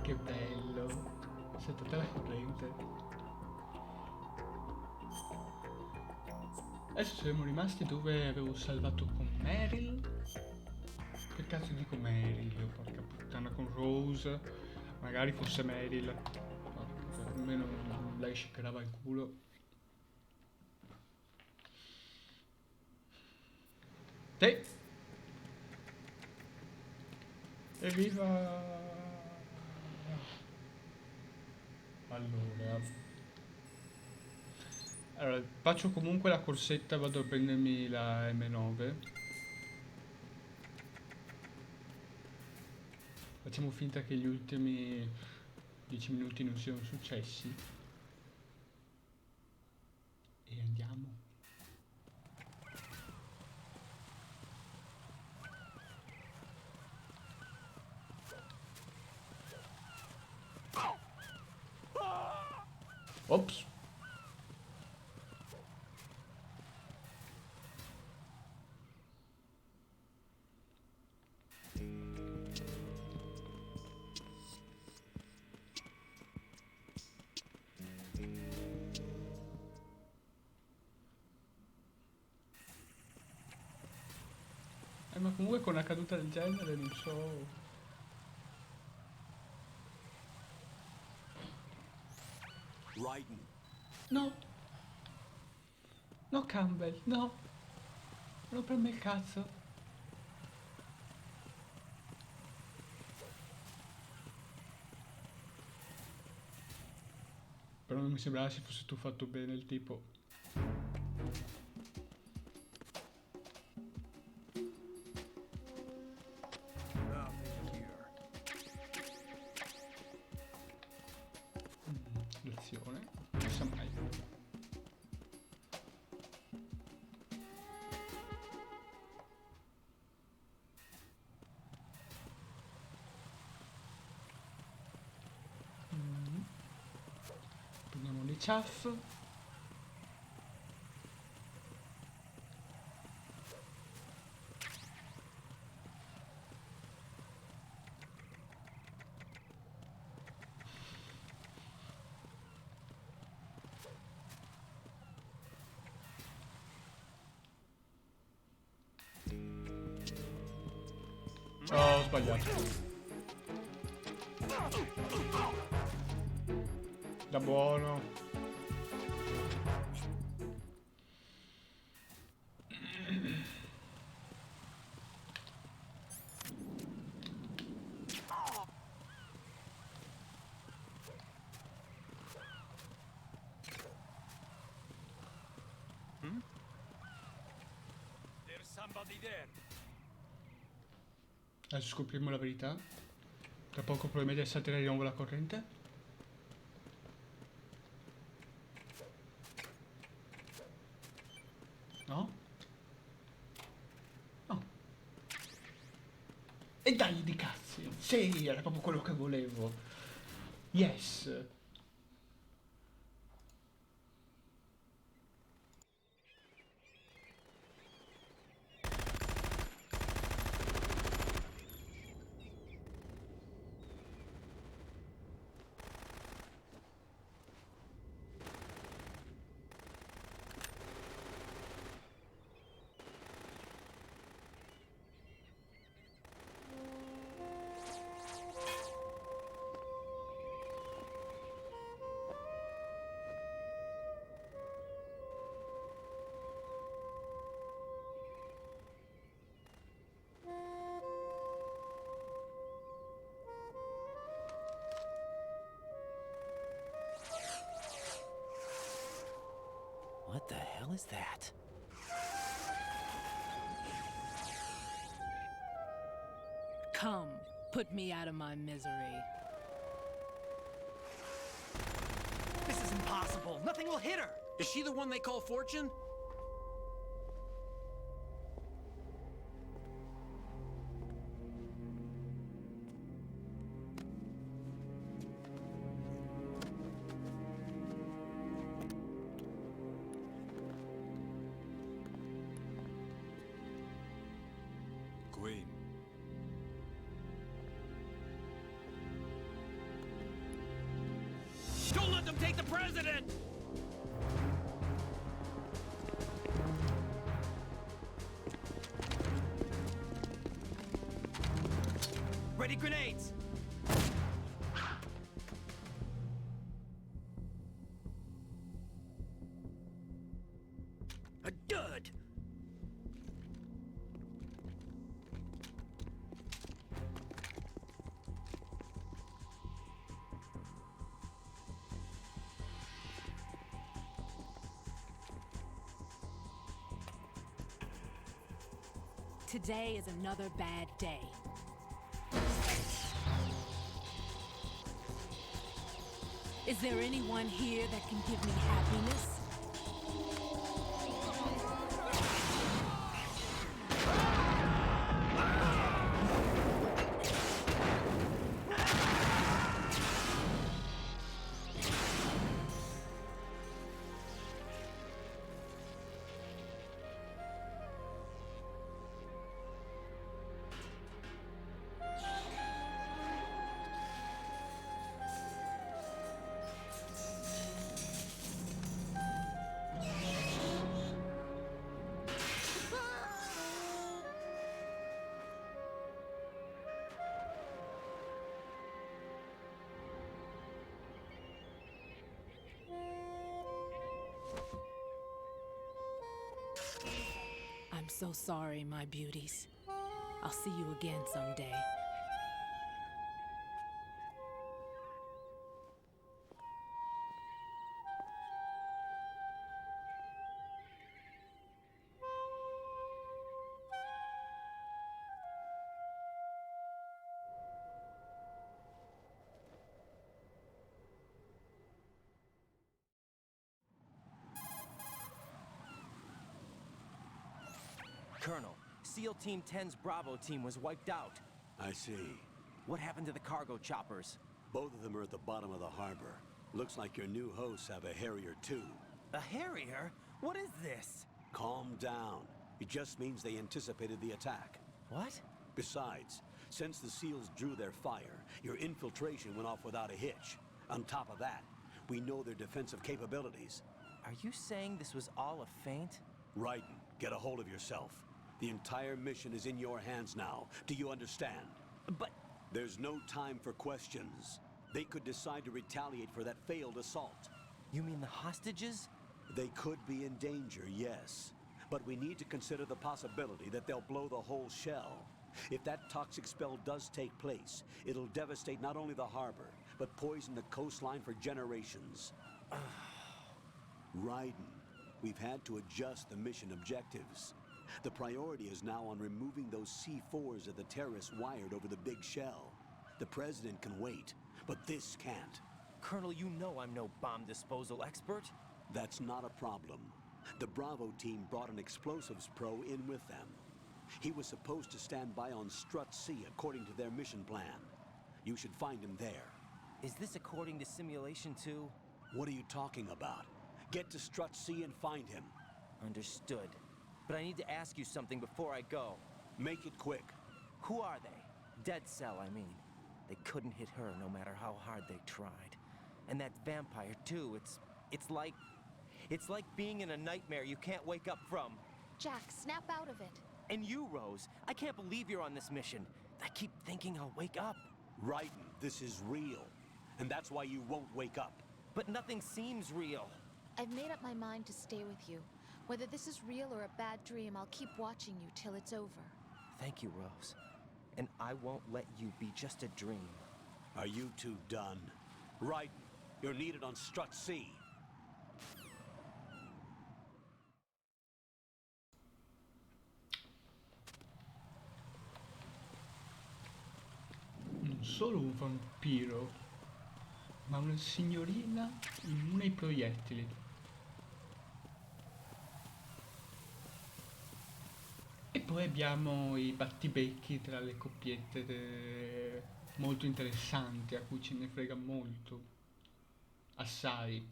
Che bello. Saltata la corrente. Adesso siamo rimasti dove avevo salvato con Meryl. Che cazzo dico Meryl? Porca puttana, con Rose. Magari fosse Meryl. Porca, almeno lei sciccherava il culo. Sì. Evviva! Allora, faccio comunque la corsetta, vado a prendermi la M9. Facciamo finta che gli ultimi 10 minuti non siano successi. E andiamo. Ops! Ma comunque con una caduta del genere non so... No! No Campbell, no! Non preme il cazzo! Però non mi sembrava si fosse tu fatto bene il tipo. Lezione. Non sa mai. Prendiamo le ciaff. Oh, ho sbagliato. Da buono. Adesso scopriremo la verità. Tra poco probabilmente salterà di nuovo la corrente. No? No. E dai di cazzi! Sì, era proprio quello che volevo. Yes! What the hell is that? Come, put me out of my misery. This is impossible. Nothing will hit her. Is she the one they call Fortune? Queen. president! Ready grenades! A dud! Today is another bad day. Is there anyone here that can give me happiness? I'm so sorry, my beauties. I'll see you again someday. Colonel, SEAL Team 10's Bravo team was wiped out. I see. What happened to the cargo choppers? Both of them are at the bottom of the harbor. Looks like your new hosts have a Harrier too. A Harrier? What is this? Calm down. It just means they anticipated the attack. What? Besides, since the SEALs drew their fire, your infiltration went off without a hitch. On top of that, we know their defensive capabilities. Are you saying this was all a feint? Raiden, get a hold of yourself. The entire mission is in your hands now. Do you understand? But... There's no time for questions. They could decide to retaliate for that failed assault. You mean the hostages? They could be in danger, yes. But we need to consider the possibility that they'll blow the whole shell. If that toxic spell does take place, it'll devastate not only the harbor, but poison the coastline for generations. Raiden, we've had to adjust the mission objectives. The priority is now on removing those C4s that the terrorists wired over the big shell. The president can wait, but this can't. Colonel, you know I'm no bomb disposal expert. That's not a problem. The Bravo team brought an explosives pro in with them. He was supposed to stand by on Strut C according to their mission plan. You should find him there. Is this according to Simulation 2? What are you talking about? Get to Strut C and find him. Understood. But I need to ask you something before I go. Make it quick. Who are they? Dead Cell, I mean. They couldn't hit her no matter how hard they tried. And that vampire, too, it's like being in a nightmare you can't wake up from. Jack, snap out of it. And you, Rose, I can't believe you're on this mission. I keep thinking I'll wake up. Raiden, this is real. And that's why you won't wake up. But nothing seems real. I've made up my mind to stay with you. Whether this is real or a bad dream, I'll keep watching you till it's over. Thank you, Rose. And I won't let you be just a dream. Are you two done? Raiden, you're needed on Strut C. Non solo un vampiro, ma una signorina immune ai proiettili. E poi abbiamo i battibecchi tra le coppiette molto interessanti, a cui ce ne frega molto. Assai.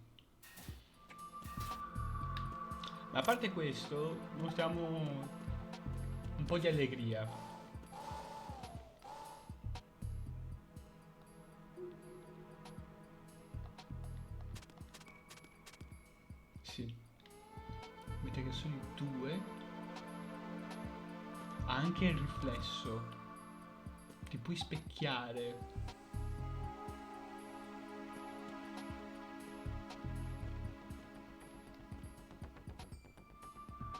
Ma a parte questo, mostriamo un po' di allegria. riflessi. Mentre che sono i due. Ha anche il riflesso. Ti puoi specchiare.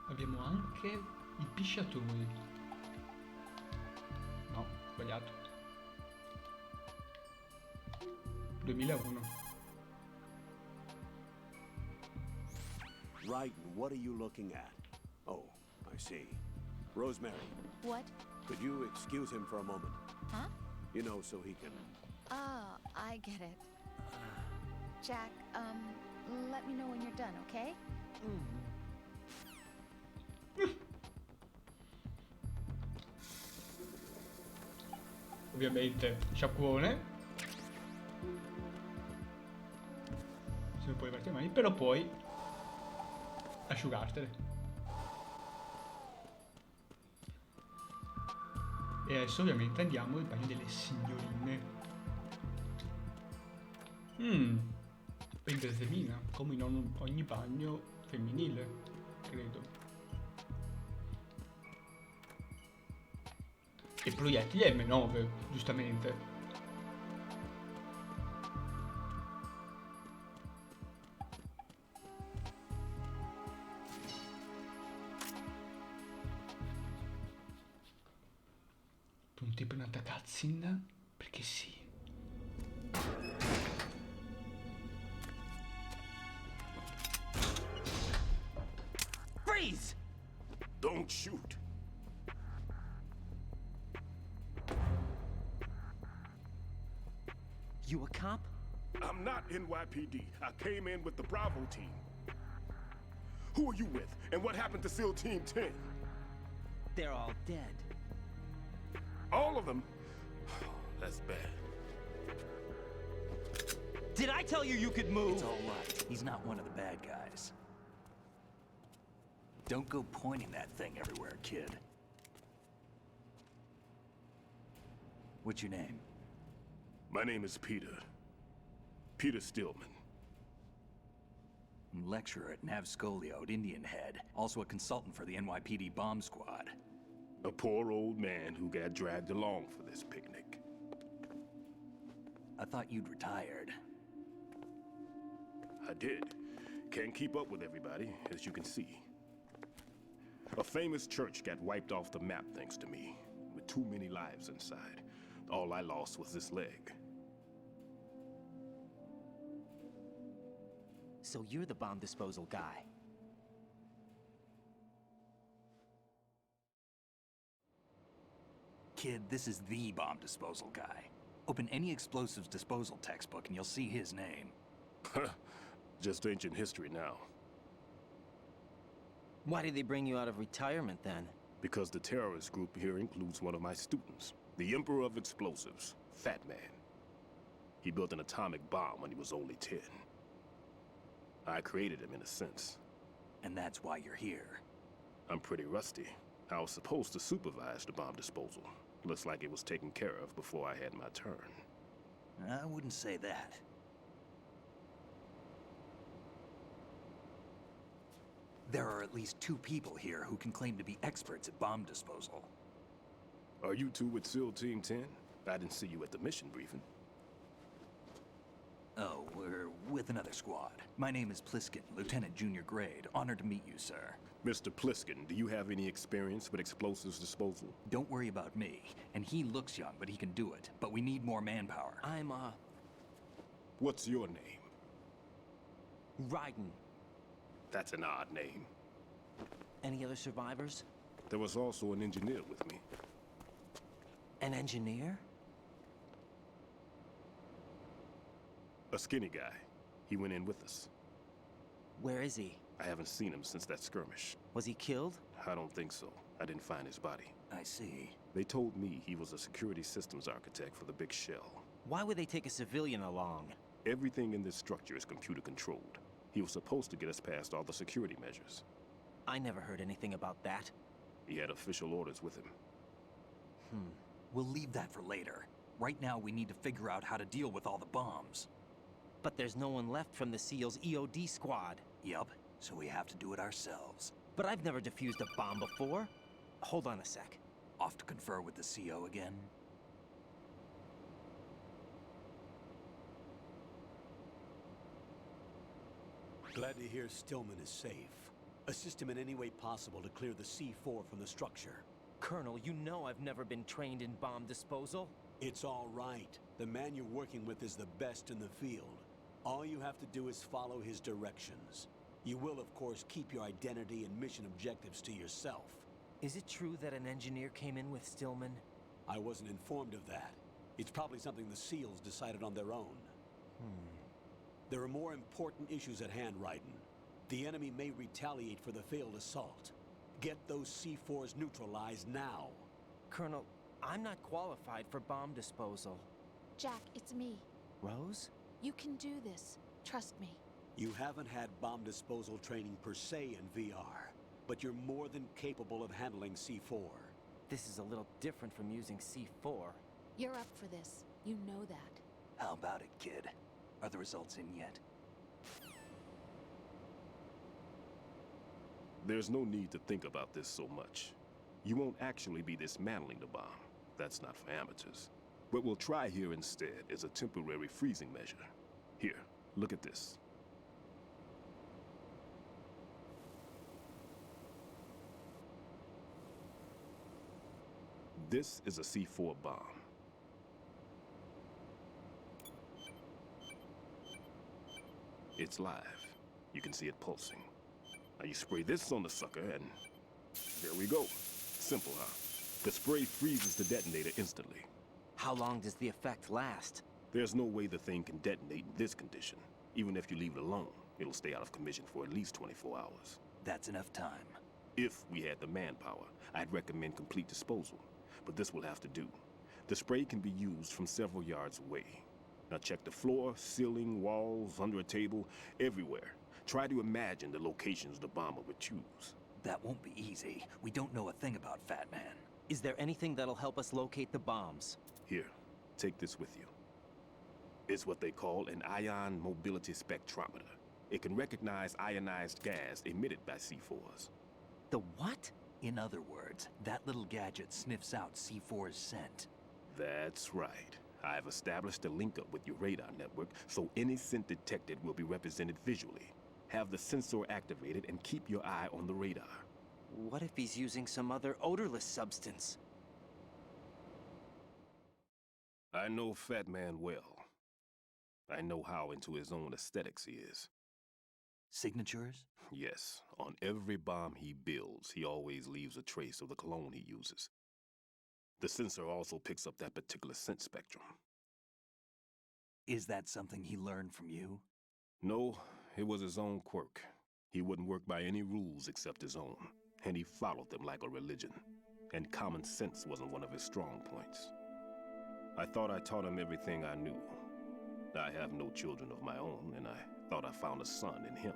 Abbiamo anche i pisciatori. No, sbagliato. 2001. Right, what are you looking at? Oh, I see. Rosemary, What? could you excuse him for a moment? Huh? You know, so he can... Oh, I get it. Jack, let me know when you're done, okay? Ovviamente sciacquone. Se non puoi lavarti le mani, però puoi asciugartele. E adesso ovviamente andiamo al bagno delle signorine. Benzemina, come in ogni bagno femminile, credo. E proiettili M9, giustamente. Un tipo in una cutscene? Perché sì. Freeze! Don't shoot. You a cop? I'm not NYPD. I came in with the Bravo team. Who are you with? And what happened to SEAL Team 10? They're all dead. All of them? That's bad. Did I tell you you could move? It's all right. He's not one of the bad guys. Don't go pointing that thing everywhere, kid. What's your name? My name is Peter. Peter Stillman. Lecturer at Nav Scolio at Indian Head. Also a consultant for the NYPD bomb squad. A poor old man who got dragged along for this picnic. I thought you'd retired. I did. Can't keep up with everybody, as you can see. A famous church got wiped off the map thanks to me, with too many lives inside. All I lost was this leg. So you're the bomb disposal guy. Kid, this is the bomb disposal guy. Open any explosives disposal textbook and you'll see his name. Just ancient history now. Why did they bring you out of retirement then? Because the terrorist group here includes one of my students, the Emperor of Explosives, Fat Man. He built an atomic bomb when he was only 10. I created him in a sense. And that's why you're here. I'm pretty rusty. I was supposed to supervise the bomb disposal. Looks like it was taken care of before I had my turn. I wouldn't say that. There are at least 2 people here who can claim to be experts at bomb disposal. Are you two with SEAL Team 10? I didn't see you at the mission briefing. Oh, we're with another squad. My name is Pliskin, Lieutenant Junior Grade. Honored to meet you, sir. Mr. Pliskin, do you have any experience with explosives disposal? Don't worry about me. And he looks young, but he can do it. But we need more manpower. I'm, What's your name? Raiden. That's an odd name. Any other survivors? There was also an engineer with me. An engineer? A skinny guy. He went in with us. Where is he? I haven't seen him since that skirmish. Was he killed? I don't think so. I didn't find his body. I see. They told me he was a security systems architect for the big shell. Why would they take a civilian along? Everything in this structure is computer controlled. He was supposed to get us past all the security measures. I never heard anything about that. He had official orders with him. We'll leave that for later. Right now, we need to figure out how to deal with all the bombs. But there's no one left from the SEAL's EOD squad. Yup. so we have to do it ourselves. But I've never defused a bomb before. Hold on a sec. Off to confer with the CO again? Glad to hear Stillman is safe. Assist him in any way possible to clear the C4 from the structure. Colonel, you know I've never been trained in bomb disposal. It's all right. The man you're working with is the best in the field. All you have to do is follow his directions. You will, of course, keep your identity and mission objectives to yourself. Is it true that an engineer came in with Stillman? I wasn't informed of that. It's probably something the SEALs decided on their own. There are more important issues at hand, Raiden. The enemy may retaliate for the failed assault. Get those C4s neutralized now. Colonel, I'm not qualified for bomb disposal. Jack, it's me. Rose? You can do this. Trust me. You haven't had bomb disposal training per se in VR, but you're more than capable of handling C4. This is a little different from using C4. You're up for this. You know that. How about it, kid? Are the results in yet? There's no need to think about this so much. You won't actually be dismantling the bomb. That's not for amateurs. What we'll try here instead is a temporary freezing measure. Here, look at this. This is a C4 bomb. It's live. You can see it pulsing. Now you spray this on the sucker and there we go. Simple, huh? The spray freezes the detonator instantly. How long does the effect last? There's no way the thing can detonate in this condition. Even if you leave it alone, it'll stay out of commission for at least 24 hours. That's enough time. If we had the manpower, I'd recommend complete disposal. But this will have to do. The spray can be used from several yards away. Now check the floor, ceiling, walls, under a table, everywhere. Try to imagine the locations the bomber would choose. That won't be easy. We don't know a thing about Fat Man. Is there anything that'll help us locate the bombs? Here, take this with you. It's what they call an ion mobility spectrometer. It can recognize ionized gas emitted by C4s. The what? In other words, that little gadget sniffs out C4's scent. That's right. I've established a link up with your radar network, so any scent detected will be represented visually. Have the sensor activated and keep your eye on the radar. What if he's using some other odorless substance? I know Fat Man well. I know how into his own aesthetics he is. Signatures? Yes, on every bomb he builds, he always leaves a trace of the cologne he uses. The sensor also picks up that particular scent spectrum. Is that something he learned from you? No, it was his own quirk. He wouldn't work by any rules except his own, and he followed them like a religion. And common sense wasn't one of his strong points. I thought I taught him everything I knew. I have no children of my own, and I thought I found a son in him.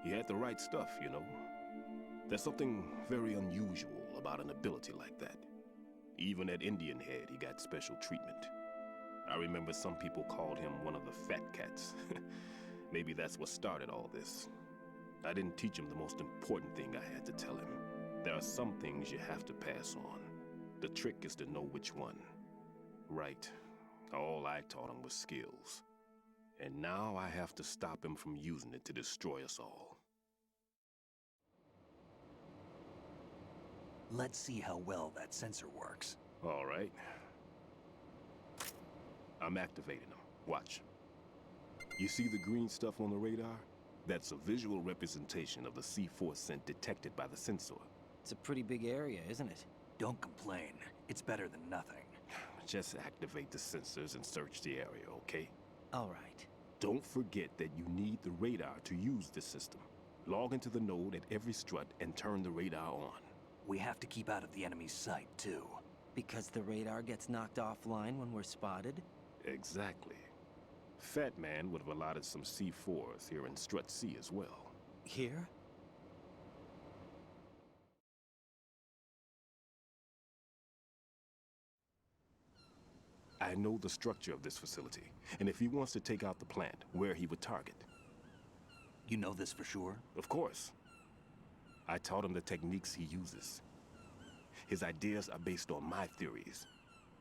He had the right stuff, you know. There's something very unusual about an ability like that. Even at Indian Head, he got special treatment. I remember some people called him one of the fat cats. Maybe that's what started all this. I didn't teach him the most important thing I had to tell him. There are some things you have to pass on. The trick is to know which one. Right. All I taught him was skills. And now I have to stop him from using it to destroy us all. Let's see how well that sensor works. All right. I'm activating them. Watch. You see the green stuff on the radar? That's a visual representation of the C4 scent detected by the sensor. It's a pretty big area, isn't it? Don't complain. It's better than nothing. Just activate the sensors and search the area, okay? All right. Don't forget that you need the radar to use this system. Log into the node at every strut and turn the radar on. We have to keep out of the enemy's sight, too. Because the radar gets knocked offline when we're spotted? Exactly. Fat Man would have allotted some C4s here in Strut C as well. Here? I know the structure of this facility, and if he wants to take out the plant, where he would target. You know this for sure? Of course. I taught him the techniques he uses. His ideas are based on my theories.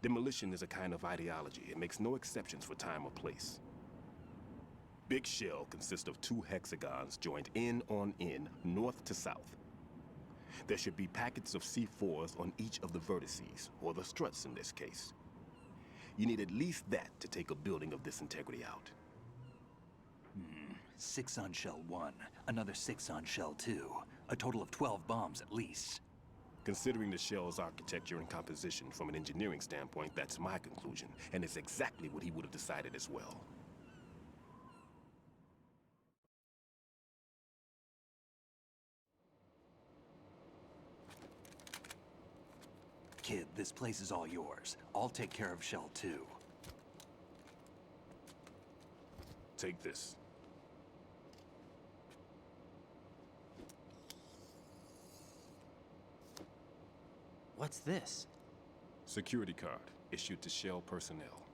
Demolition is a kind of ideology. It makes no exceptions for time or place. Big shell consists of 2 hexagons joined end on end, north to south. There should be packets of C4s on each of the vertices, or the struts in this case. You need at least that to take a building of this integrity out. 6 on shell 1, another 6 on shell 2. A total of 12 bombs at least. Considering the shell's architecture and composition from an engineering standpoint, that's my conclusion, and it's exactly what he would have decided as well. Kid, this place is all yours. I'll take care of shell 2. Take this. What's this? Security card, issued to Shell personnel.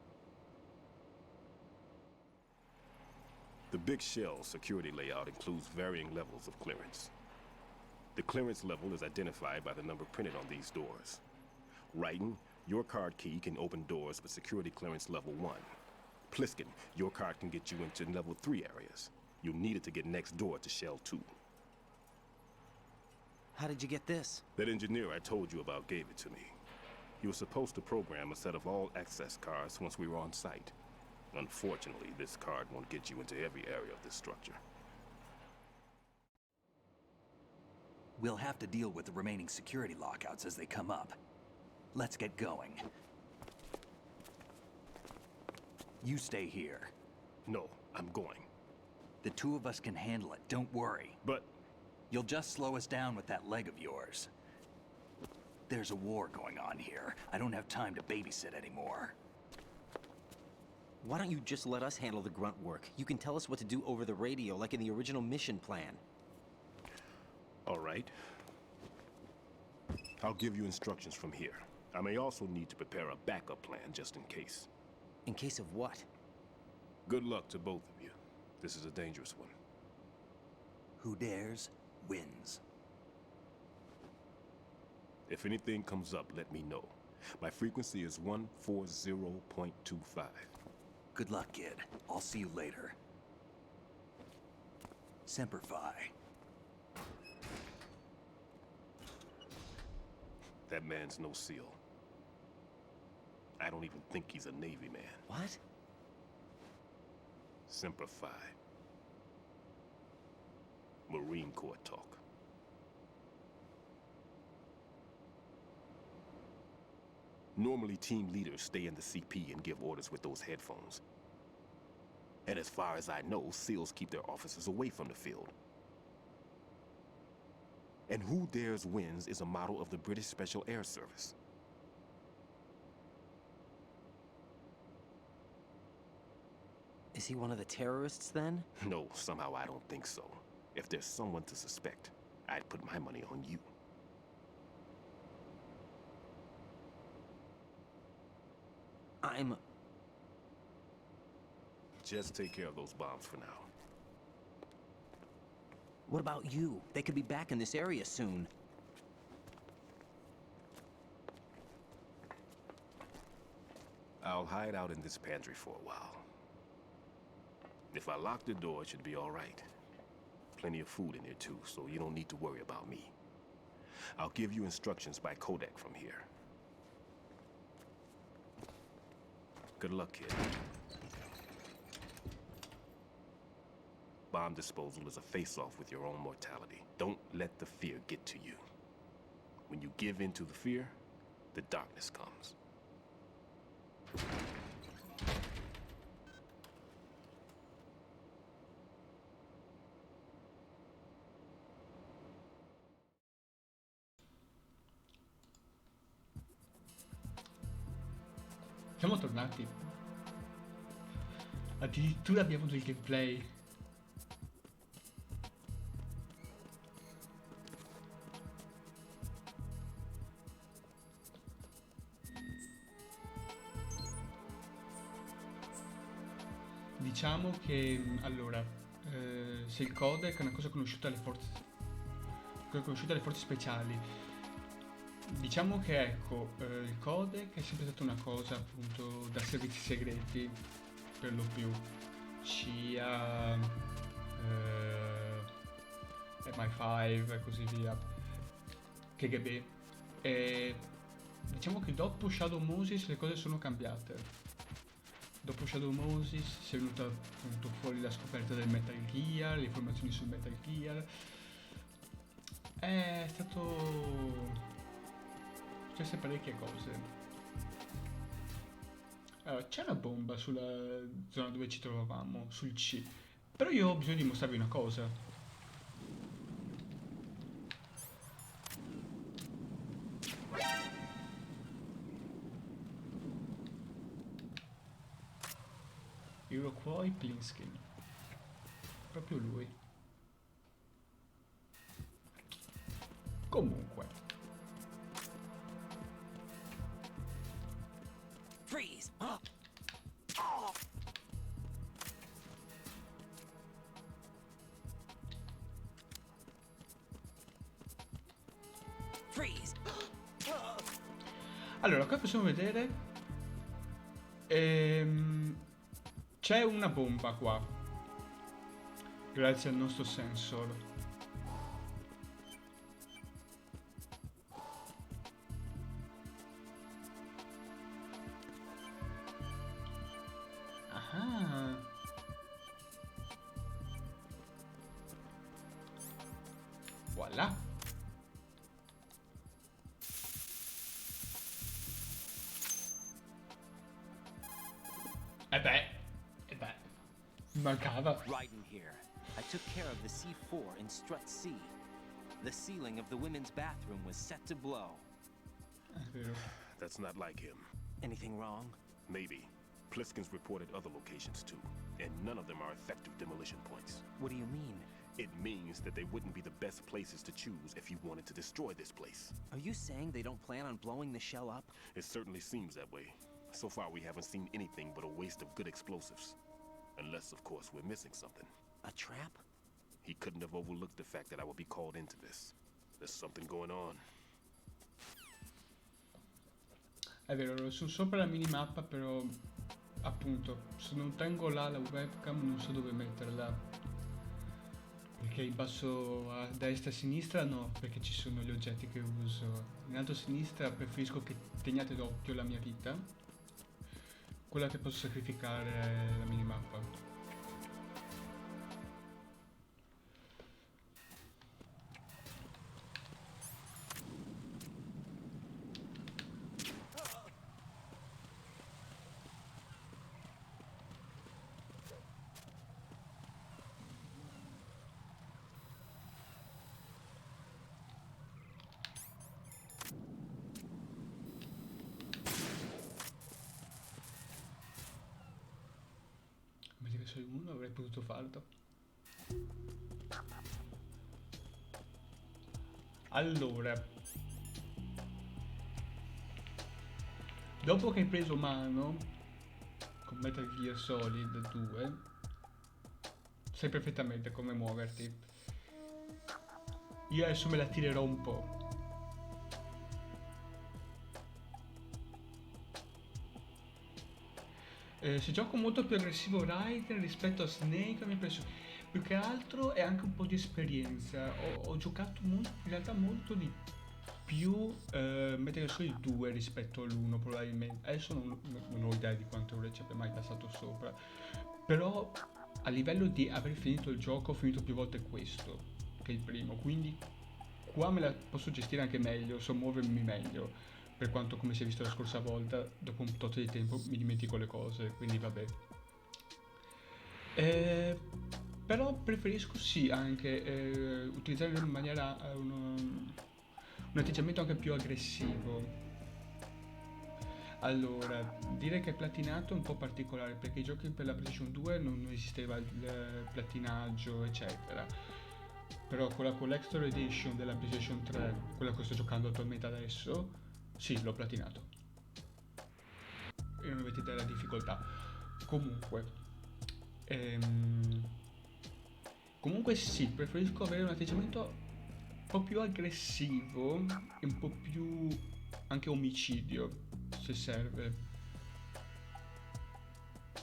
The Big Shell security layout includes varying levels of clearance. The clearance level is identified by the number printed on these doors. Writing, your card key can open doors with security clearance level 1. Pliskin, your card can get you into level 3 areas. You'll need it to get next door to Shell 2. How did you get this? That engineer I told you about gave it to me. He was supposed to program a set of all access cards once we were on site. Unfortunately, this card won't get you into every area of this structure. We'll have to deal with the remaining security lockouts as they come up. Let's get going. You stay here. No, I'm going. The 2 of us can handle it, don't worry. But You'll just slow us down with that leg of yours. There's a war going on here. I don't have time to babysit anymore. Why don't you just let us handle the grunt work? You can tell us what to do over the radio, like in the original mission plan. all right. I'll give you instructions from here. I may also need to prepare a backup plan just in case. In case of what? Good luck to both of you. This is a dangerous one. Who dares, wins. If anything comes up, let me know. My frequency is 140.25. Good luck, kid. I'll see you later. Semper Fi. That man's no SEAL. I don't even think he's a Navy man. What? Semper Fi. Marine Corps talk. Normally, team leaders stay in the CP and give orders with those headphones. And as far as I know, SEALs keep their officers away from the field. And who dares wins is a motto of the British Special Air Service. Is he one of the terrorists, then? No, somehow I don't think so. If there's someone to suspect, I'd put my money on you. Just take care of those bombs for now. What about you? They could be back in this area soon. I'll hide out in this pantry for a while. If I lock the door, it should be all right. Plenty of food in here too, so you don't need to worry about me. I'll give you instructions by Kodak from here. Good luck, kid. Bomb disposal is a face-off with your own mortality. Don't let the fear get to you. When you give in to the fear, the darkness comes. Siamo tornati. Addirittura abbiamo del gameplay. Diciamo che allora se il codec è una cosa conosciuta alle forze speciali. Diciamo che ecco, il codec è sempre stata una cosa appunto da servizi segreti per lo più, CIA, MI5 e così via, KGB. E diciamo che dopo Shadow Moses le cose sono cambiate. Dopo Shadow Moses si è venuta appunto fuori la scoperta del Metal Gear, le informazioni sul Metal Gear. È stato... successe parecchie cose. Allora, c'è una bomba sulla zona dove ci trovavamo, sul C. Però io ho bisogno di mostrarvi una cosa. Iroquois Plinskin. Proprio lui. Comunque. Freeze! Freeze! Allora, qua possiamo vedere... c'è una bomba qua. Grazie al nostro sensor. Ah. Voilà. E beh, mancava. Riding here. I took care of the C4 in Strut C. The ceiling of the women's bathroom was set to blow. È vero. That's not like him. Anything wrong? Maybe. Pliskin's reported other locations too, and none of them are effective demolition points. What do you mean? It means that they wouldn't be the best places to choose if you wanted to destroy this place. Are you saying they don't plan on blowing the shell up? It certainly seems that way. So far, we haven't seen anything but a waste of good explosives. Unless, of course, we're missing something. A trap? He couldn't have overlooked the fact that I would be called into this. There's something going on. È vero, sono sopra la minimappa, però appunto, se non tengo là la webcam non so dove metterla. Perché in basso a destra e a sinistra no, perché ci sono gli oggetti che uso. In alto a sinistra preferisco che teniate d'occhio la mia vita. Quella che posso sacrificare è la minimappa. Sei uno, avrei potuto farlo. Allora, dopo che hai preso mano con Metal Gear Solid 2, sai perfettamente come muoverti. Io adesso me la tirerò un po'. Si gioca molto più aggressivo Raiden rispetto a Snake, mi è preso. Più che altro è anche un po' di esperienza. Ho giocato in realtà molto di più Metal Gear Solid 2 rispetto all'1 probabilmente. Adesso non ho idea di quante ore ci abbia mai passato sopra. Però a livello di aver finito il gioco ho finito più volte questo che il primo. Quindi qua me la posso gestire anche meglio, so muovermi meglio. Per quanto, come si è visto la scorsa volta, dopo un tot di tempo mi dimentico le cose, quindi vabbè. Però preferisco sì anche utilizzare in maniera un atteggiamento anche più aggressivo. Allora, dire che è platinato è un po' particolare perché i giochi per la PlayStation 2 non esisteva il platinaggio eccetera. Però con la Collector Edition della PlayStation 3, quella che sto giocando attualmente adesso, sì, l'ho platinato. E non avete idea della difficoltà. Comunque, Comunque sì, preferisco avere un atteggiamento un po' più aggressivo e un po' più anche omicidio, se serve.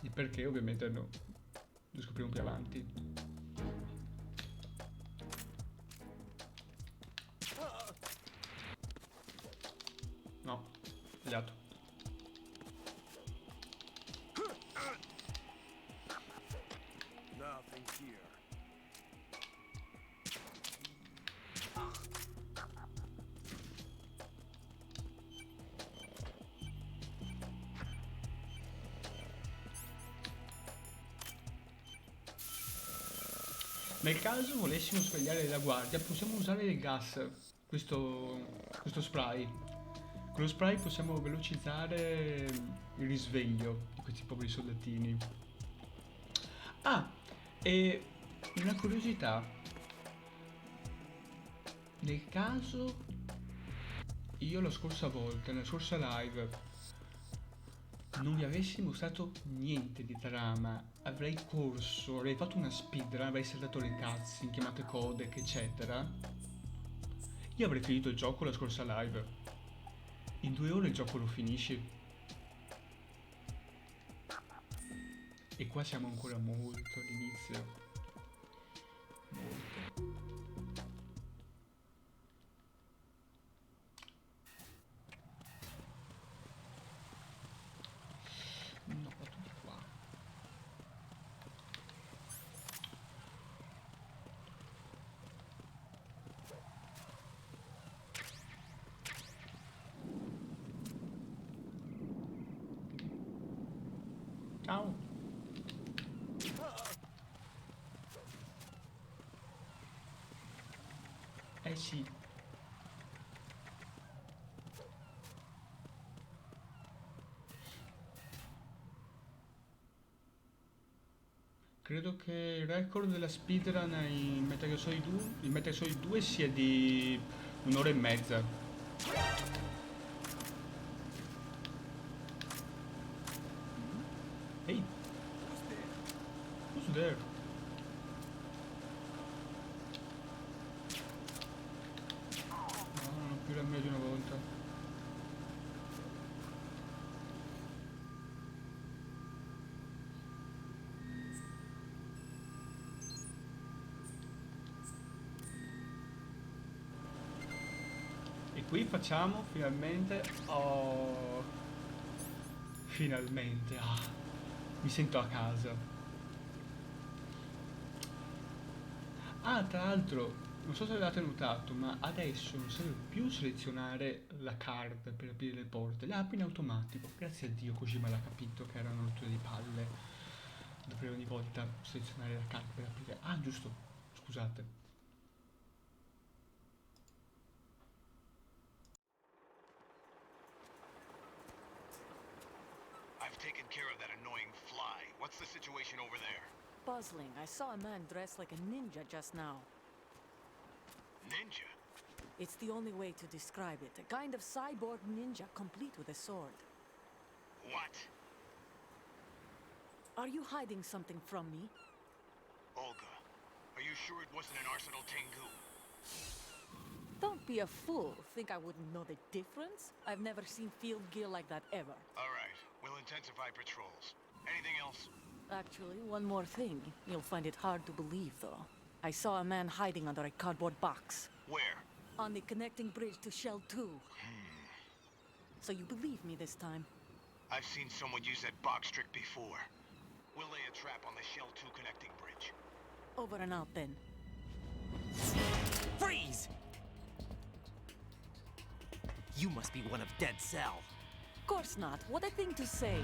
Il perché ovviamente no, lo scopriremo più avanti. No, sbagliato. Nothing here. Nel caso volessimo svegliare la guardia, possiamo usare il gas, questo spray. Con lo spray possiamo velocizzare il risveglio di questi poveri soldatini. Ah, e una curiosità. Nel caso io la scorsa volta, nella scorsa live, non vi avessi mostrato niente di trama, avrei corso, avrei fatto una speedrun, avrei saltato le cutscene, chiamate codec, eccetera. Io avrei finito il gioco la scorsa live. In 2 ore il gioco lo finisci. E qua siamo ancora molto all'inizio. Molto. No, vado di qua. Ciao. Eh sì. Credo che il record della speedrun in Metal Gear Solid 2 sia di 1 ora e mezza. Ehi, who's there? No, non ho più la mia di una volta. E qui facciamo finalmente... Oh, finalmente. Ah, mi sento a casa. Ah, tra l'altro, non so se avevate notato, ma adesso non serve più selezionare la card per aprire le porte, le apri in automatico. Grazie a Dio Kojima l'ha capito che era una rottura di palle. Dovrei ogni volta selezionare la card per aprire. Ah, giusto, scusate. I've taken care of that annoying fly. What's the situation over there? Puzzling. I saw a man dressed like a ninja just now. Ninja? It's the only way to describe it. A kind of cyborg ninja, complete with a sword. What? Are you hiding something from me? Olga, are you sure it wasn't an Arsenal Tengu? Don't be a fool. Think I wouldn't know the difference? I've never seen field gear like that ever. All right, we'll intensify patrols. Anything else? Actually, one more thing. You'll find it hard to believe, though. I saw a man hiding under a cardboard box. Where? On the connecting bridge to Shell 2. So you believe me this time? I've seen someone use that box trick before. We'll lay a trap on the Shell 2 connecting bridge. Over and out, then. Freeze! You must be one of Dead Cell. Of course not. What a thing to say.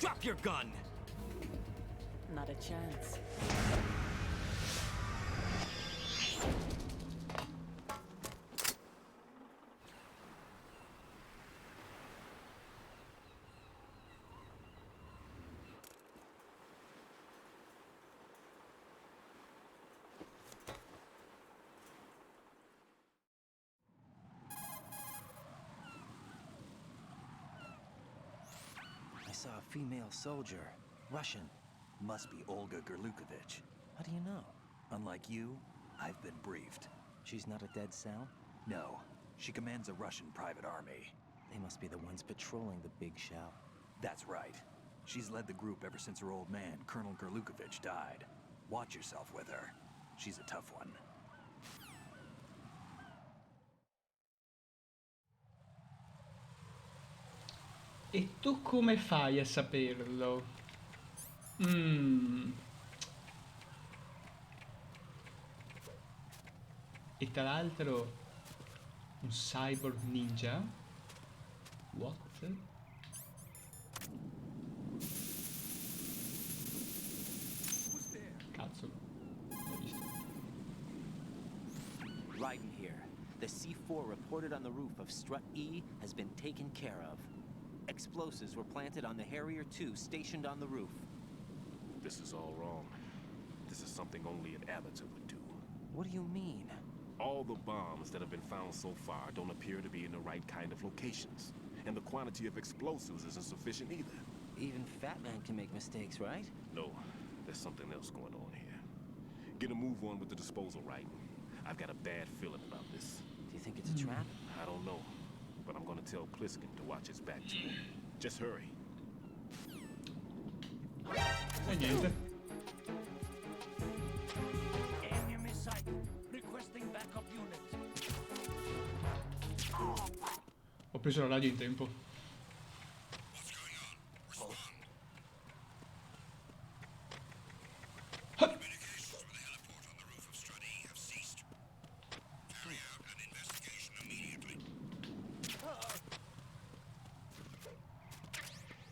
Drop your gun! Not a chance. I saw a female soldier. Russian. Must be Olga Gerlukovich. How do you know? Unlike you, I've been briefed. She's not a dead cell? No, she commands a Russian private army. They must be the ones patrolling the big shell. That's right. She's led the group ever since her old man, Colonel Gerlukovich, died. Watch yourself with her. She's a tough one. E tu come fai a saperlo? E tra l'altro un cyborg ninja? What? Cazzo, l'ho visto. Raiden here. The C4 reported on the roof of Strut E has been taken care of. Explosives were planted on the Harrier 2 stationed on the roof. This is all wrong. This is something only an amateur would do. What do you mean? All the bombs that have been found so far don't appear to be in the right kind of locations. And the quantity of explosives isn't sufficient either. Even Fat Man can make mistakes, right? No, there's something else going on here. Get a move on with the disposal, right? I've got a bad feeling about this. Do you think it's a trap? I don't know, but I'm gonna tell Pliskin to watch his back too. Just hurry. E niente. Enemy sight. Requesting backup unit. Ho preso la radio in tempo.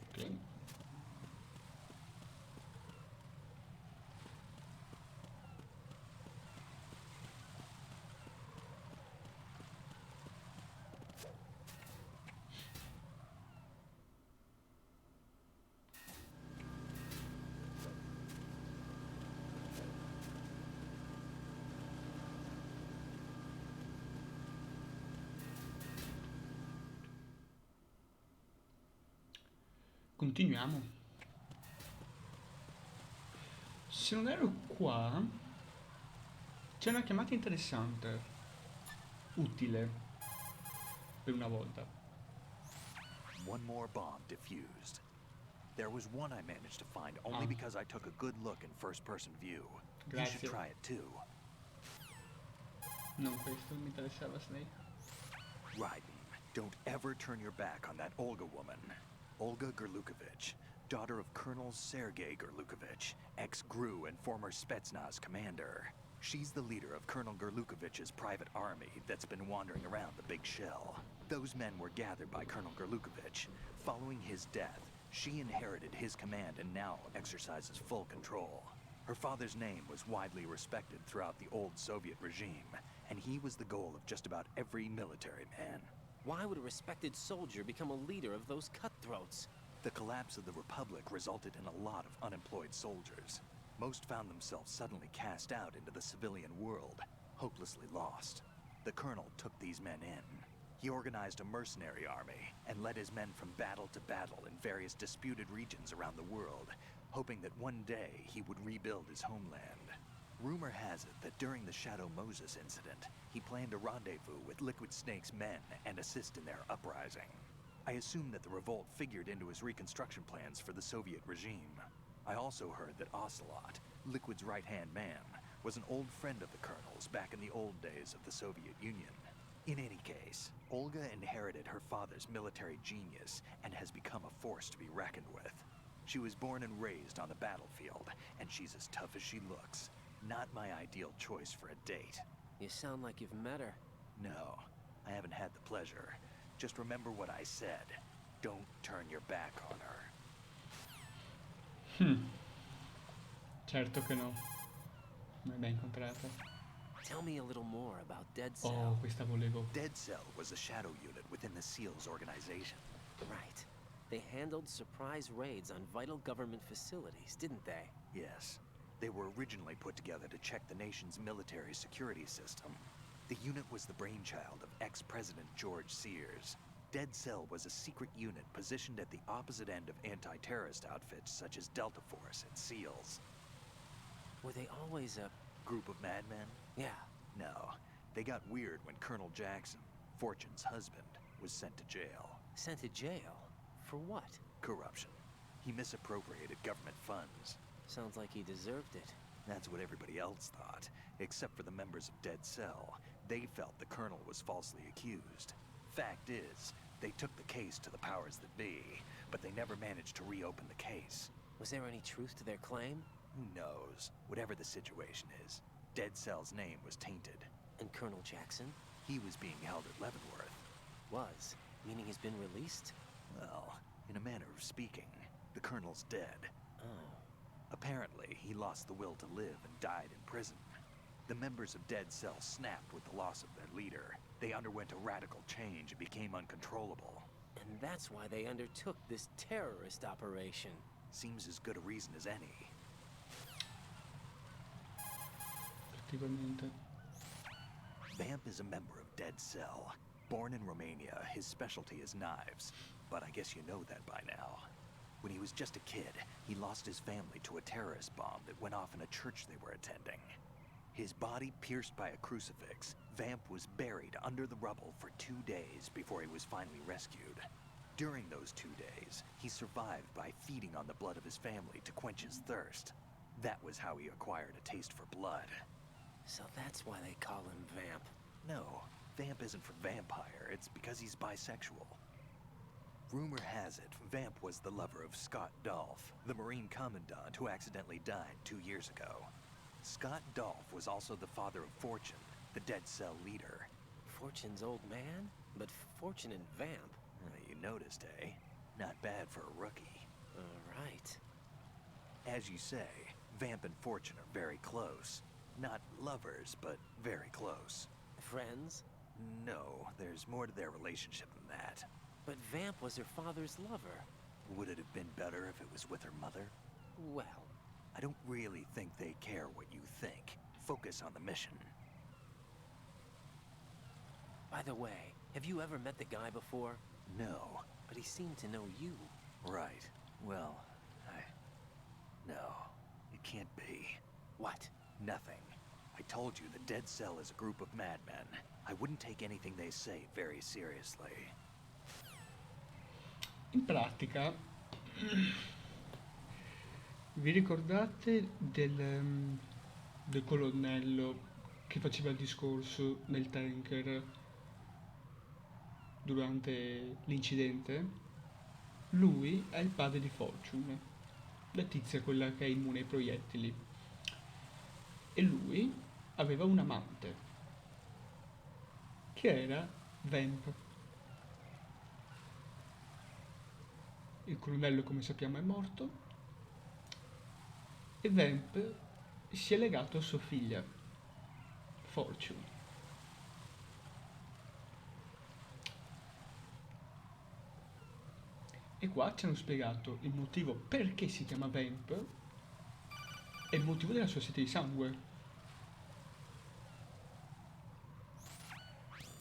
Ok. Continuiamo. Se non ero qua, c'è una chiamata interessante. Utile. Per una volta. One more bomb defused. There was one I managed to find only because I took a good look in first-person view. You should Grazie. try it too. Non questo mi interessava, Snake. Raiden, don't ever turn your back on that Olga woman. Olga Gerlukovich, daughter of Colonel Sergei Gerlukovich, ex-GRU and former Spetsnaz commander. She's the leader of Colonel Gerlukovich's private army that's been wandering around the Big Shell. Those men were gathered by Colonel Gerlukovich. Following his death, she inherited his command and now exercises full control. Her father's name was widely respected throughout the old Soviet regime, and he was the goal of just about every military man. Why would a respected soldier become a leader of those cutthroats? The collapse of the Republic resulted in a lot of unemployed soldiers. Most found themselves suddenly cast out into the civilian world, hopelessly lost. The Colonel took these men in. He organized a mercenary army and led his men from battle to battle in various disputed regions around the world, hoping that one day he would rebuild his homeland. Rumor has it that during the Shadow Moses incident, he planned a rendezvous with Liquid Snake's men and assist in their uprising. I assume that the revolt figured into his reconstruction plans for the Soviet regime. I also heard that Ocelot, Liquid's right-hand man, was an old friend of the Colonel's back in the old days of the Soviet Union. In any case, Olga inherited her father's military genius and has become a force to be reckoned with. She was born and raised on the battlefield, and she's as tough as she looks. Not my ideal choice for a date. You sound like you've met her. No, I haven't had the pleasure. Just remember what I said. Don't turn your back on her. Certo che no. Mai ben incontrata. Tell me a little more about Dead Cell. Oh, questa volevo. Dead Cell was a shadow unit within the SEALs organization. Right. They handled surprise raids on vital government facilities, didn't they? Yes. They were originally put together to check the nation's military security system. The unit was the brainchild of ex-President George Sears. Dead Cell was a secret unit positioned at the opposite end of anti-terrorist outfits such as Delta Force and SEALs. Were they always a... Group of madmen? Yeah. No. They got weird when Colonel Jackson, Fortune's husband, was sent to jail. Sent to jail? For what? Corruption. He misappropriated government funds. Sounds like he deserved it. That's what everybody else thought, except for the members of Dead Cell. They felt the Colonel was falsely accused. Fact is, they took the case to the powers that be, but they never managed to reopen the case. Was there any truth to their claim? Who knows? Whatever the situation is, Dead Cell's name was tainted. And Colonel Jackson? He was being held at Leavenworth. Was? Meaning he's been released? Well, in a manner of speaking, the Colonel's dead. Oh. Apparently, he lost the will to live and died in prison. The members of Dead Cell snapped with the loss of their leader. They underwent a radical change and became uncontrollable. And that's why they undertook this terrorist operation. Seems as good a reason as any. Effettivamente. Vamp is a member of Dead Cell. Born in Romania, his specialty is knives. But I guess you know that by now. When he was just a kid, he lost his family to a terrorist bomb that went off in a church they were attending. His body pierced by a crucifix, Vamp was buried under the rubble for 2 days before he was finally rescued. During those 2 days, he survived by feeding on the blood of his family to quench his thirst. That was how he acquired a taste for blood. So that's why they call him Vamp. No, Vamp isn't for vampire, it's because he's bisexual. Rumor has it, Vamp was the lover of Scott Dolph, the Marine Commandant who accidentally died 2 years ago. Scott Dolph was also the father of Fortune, the Dead Cell leader. Fortune's old man? But Fortune and Vamp? You noticed, eh? Not bad for a rookie. Right. As you say, Vamp and Fortune are very close. Not lovers, but very close. Friends? No, there's more to their relationship than that. But Vamp was her father's lover. Would it have been better if it was with her mother? Well, I don't really think they care what you think. Focus on the mission. by the way, have you ever met the guy before? No. But he seemed to know you. Right. Well, no, it can't be. What? Nothing. I told you the Dead Cell is a group of madmen. I wouldn't take anything they say very seriously. In pratica, vi ricordate del colonnello che faceva il discorso nel tanker durante l'incidente? Lui è il padre di Fortune, la tizia quella che è immune ai proiettili. E lui aveva un amante, che era Vamp. Il colonnello, come sappiamo, è morto e Vamp si è legato a sua figlia, Fortune. E qua ci hanno spiegato il motivo perché si chiama Vamp e il motivo della sua sete di sangue.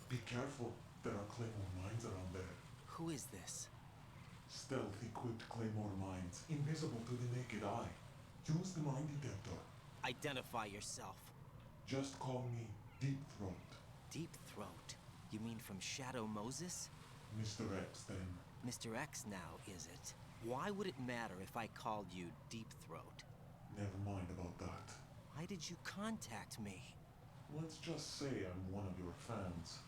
Be careful, there are claymore mines around there. Who is this? Stealth-equipped claymore mines, invisible to the naked eye. Use the mine detector. Identify yourself. Just call me Deep Throat. Deep Throat? You mean from Shadow Moses? Mr. X, then. Mr. X now, is it? Why would it matter if I called you Deep Throat? Never mind about that. Why did you contact me? Let's just say I'm one of your fans.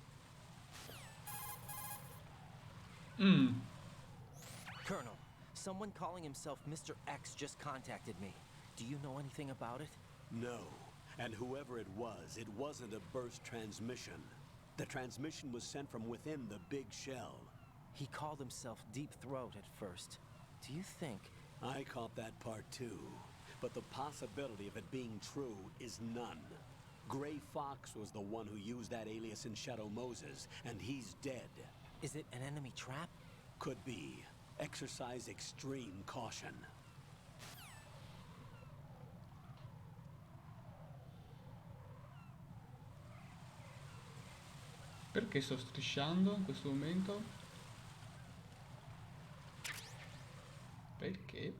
Colonel, someone calling himself Mr. X just contacted me. Do you know anything about it? No. And whoever it wasn't a burst transmission. The transmission was sent from within the big shell. He called himself Deep Throat at first. Do you think... I caught that part too. But the possibility of it being true is none. Gray Fox was the one who used that alias in Shadow Moses, and he's dead. Is it an enemy trap? Could be. Exercise extreme caution. Perché sto strisciando in questo momento? Perché?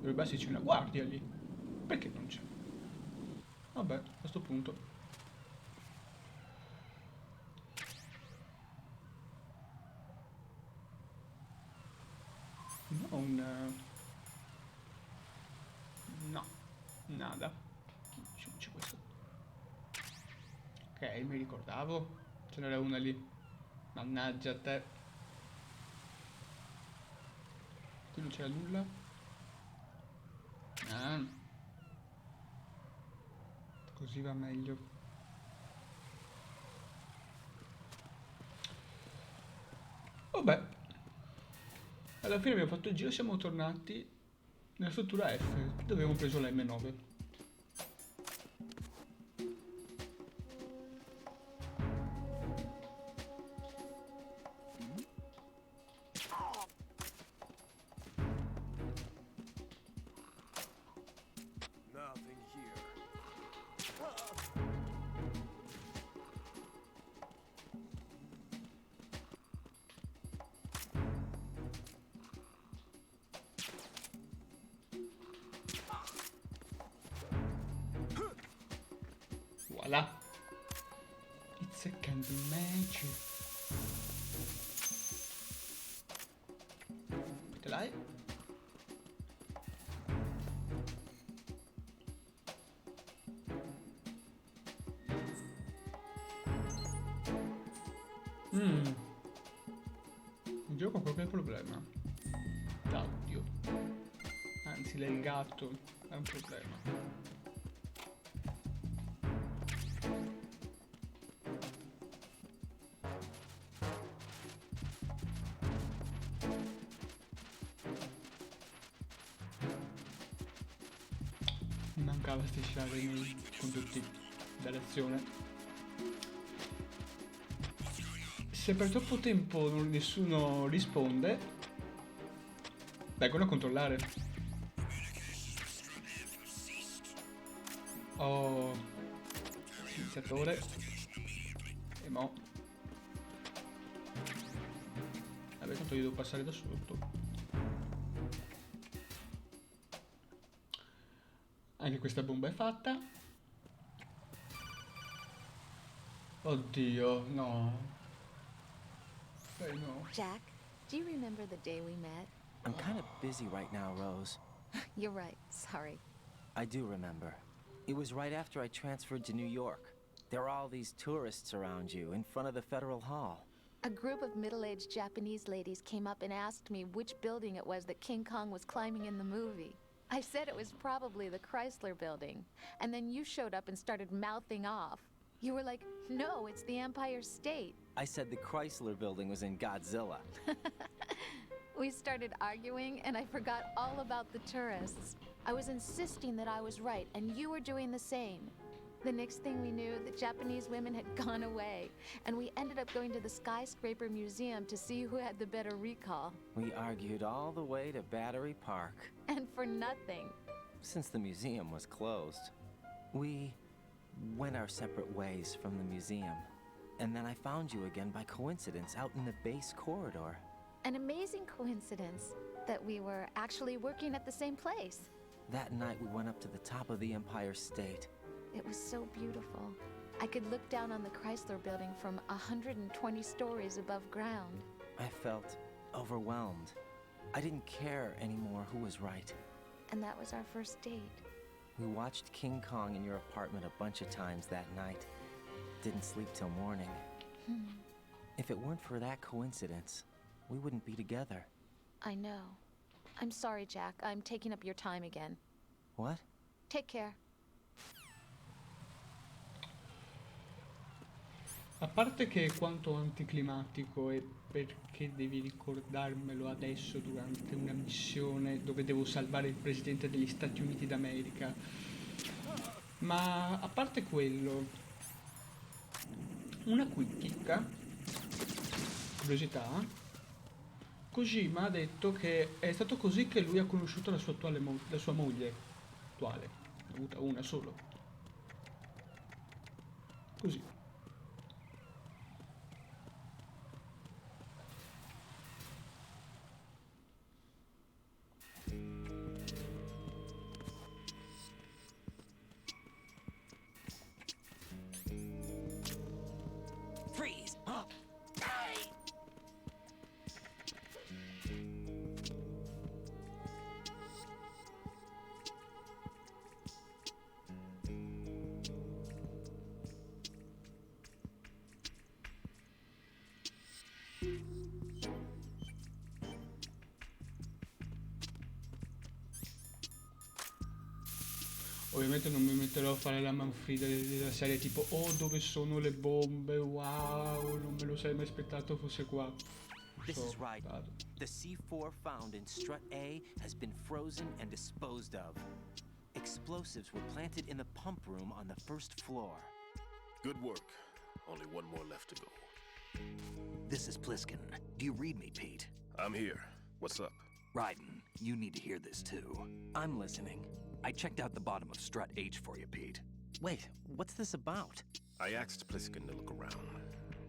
Dovrebbe esserci una guardia lì. Perché non c'è? Vabbè, a questo punto. No, nada. C'è questo. Ok, mi ricordavo. Ce n'era una lì. Mannaggia te. Qui non c'era nulla. Ah. Così va meglio. Vabbè. Alla fine abbiamo fatto il giro e siamo tornati nella struttura F, dove abbiamo preso la M9. Nothing here. Voilà. It's a kind of magic. Ce l'hai? Il gioco ha qualche problema. L'audio. Anzi, il gatto è un problema. Mi mancava strisciare i condotti dell'azione. Se per troppo tempo nessuno risponde, vengono a controllare. Oh, iniziatore. E mo. Vabbè, tanto io devo passare da sotto. Anche questa bomba è fatta. Oddio, no. No. Jack, do you remember the day we met? I'm kind of busy right now, Rose. You're right. Sorry. I do remember. It was right after I transferred to New York. There were all these tourists around you in front of the Federal Hall. A group of middle-aged Japanese ladies came up and asked me which building it was that King Kong was climbing in the movie. I said it was probably the Chrysler Building, and then you showed up and started mouthing off. You were like, no, it's the Empire State. I said the Chrysler Building was in Godzilla. We started arguing, and I forgot all about the tourists. I was insisting that I was right, and you were doing the same. The next thing we knew, the Japanese women had gone away, and we ended up going to the Skyscraper Museum to see who had the better recall. We argued all the way to Battery Park. And for nothing. Since the museum was closed, we went our separate ways from the museum. And then I found you again by coincidence out in the base corridor. An amazing coincidence that we were actually working at the same place. That night we went up to the top of the Empire State. It was so beautiful. I could look down on the Chrysler Building from 120 stories above ground. I felt overwhelmed. I didn't care anymore who was right. And that was our first date. We watched King Kong in your apartment a bunch of times that night. Didn't sleep till morning. If it weren't for that coincidence, we wouldn't be together. I know. I'm sorry, Jack. I'm taking up your time again. What? Take care. A parte che è quanto anticlimatico e perché devi ricordarmelo adesso durante una missione dove devo salvare il presidente degli Stati Uniti d'America. Ma a parte quello, una chicca, curiosità, Kojima ha detto che è stato così che lui ha conosciuto la sua attuale la sua moglie attuale, ha avuta una solo. Così. Ovviamente non mi metterò a fare la manfrina della serie tipo oh dove sono le bombe, wow, non me lo sarei mai aspettato fosse qua. This is right. The C4 found in strut A has been frozen and disposed of. Explosives were planted in the pump room on the first floor. Good work. Only one more left to go. This is Pliskin. Do you read me, Pete? I'm here. What's up? Raiden, you need to hear this too. I'm listening. I checked out the bottom of strut H for you, Pete. Wait, what's this about? I asked Pliskin to look around.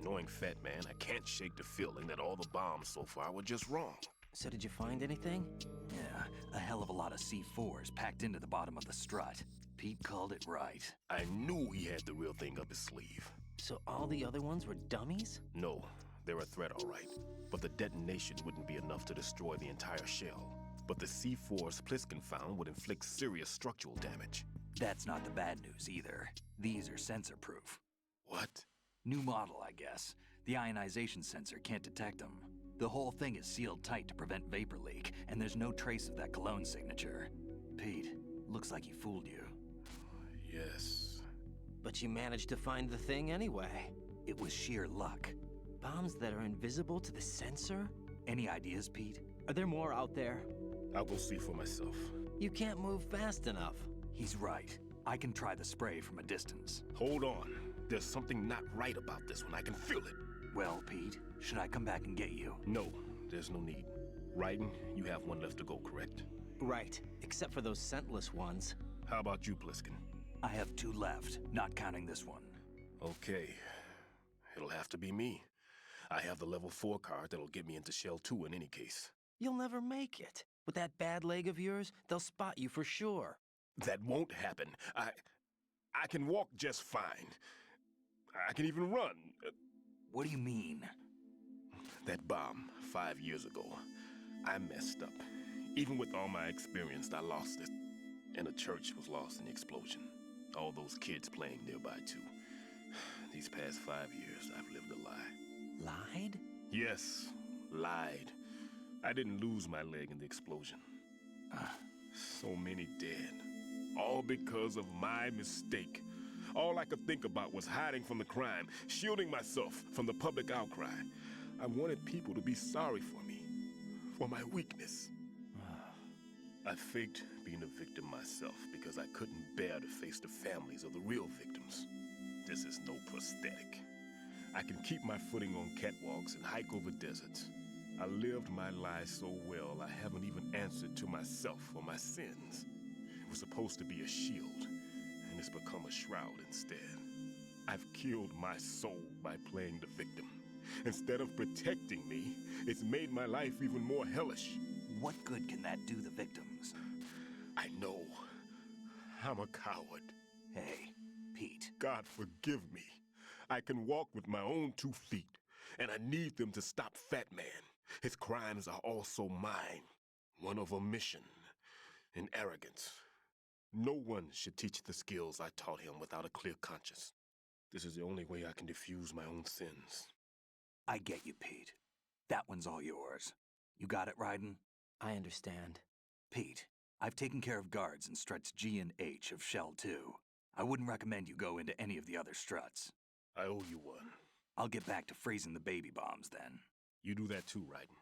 Knowing Fat Man, I can't shake the feeling that all the bombs so far were just wrong. So did you find anything? Yeah, a hell of a lot of C4s packed into the bottom of the strut. Pete called it right. I knew he had the real thing up his sleeve. So all the other ones were dummies? No, they're a threat all right. But the detonation wouldn't be enough to destroy the entire shell. But the C4s Pliskin found would inflict serious structural damage. That's not the bad news either. These are sensor-proof. What? New model, I guess. The ionization sensor can't detect them. The whole thing is sealed tight to prevent vapor leak, and there's no trace of that cologne signature. Pete, looks like he fooled you. Yes. But you managed to find the thing anyway. It was sheer luck. Bombs that are invisible to the sensor? Any ideas, Pete? Are there more out there? I'll go see for myself. You can't move fast enough. He's right. I can try the spray from a distance. Hold on. There's something not right about this one. I can feel it. Well, Pete, should I come back and get you? No, there's no need. Raiden, you have one left to go, correct? Right, except for those scentless ones. How about you, Pliskin? I have 2 left, not counting this one. Okay. It'll have to be me. I have the level 4 card that'll get me into Shell 2 in any case. You'll never make it. With that bad leg of yours, they'll spot you for sure. That won't happen. I can walk just fine. I can even run. What do you mean? That bomb 5 years ago, I messed up. Even with all my experience, I lost it. And the church was lost in the explosion. All those kids playing nearby, too. These past 5 years, I've lived a lie. Lied? Yes, lied. I didn't lose my leg in the explosion. So many dead. All because of my mistake. All I could think about was hiding from the crime, shielding myself from the public outcry. I wanted people to be sorry for me, for my weakness. I faked being a victim myself because I couldn't bear to face the families of the real victims. This is no prosthetic. I can keep my footing on catwalks and hike over deserts. I lived my life so well, I haven't even answered to myself for my sins. It was supposed to be a shield, and it's become a shroud instead. I've killed my soul by playing the victim. Instead of protecting me, it's made my life even more hellish. What good can that do the victims? I know. I'm a coward. Hey, Pete. God forgive me. I can walk with my own 2 feet, and I need them to stop Fat Man. His crimes are also mine. One of omission and arrogance. No one should teach the skills I taught him without a clear conscience. This is the only way I can diffuse my own sins. I get you, Pete. That one's all yours. You got it, Raiden? I understand. Pete, I've taken care of guards in struts G and H of Shell 2. I wouldn't recommend you go into any of the other struts. I owe you one. I'll get back to freezing the baby bombs then. You do that too, Raiden.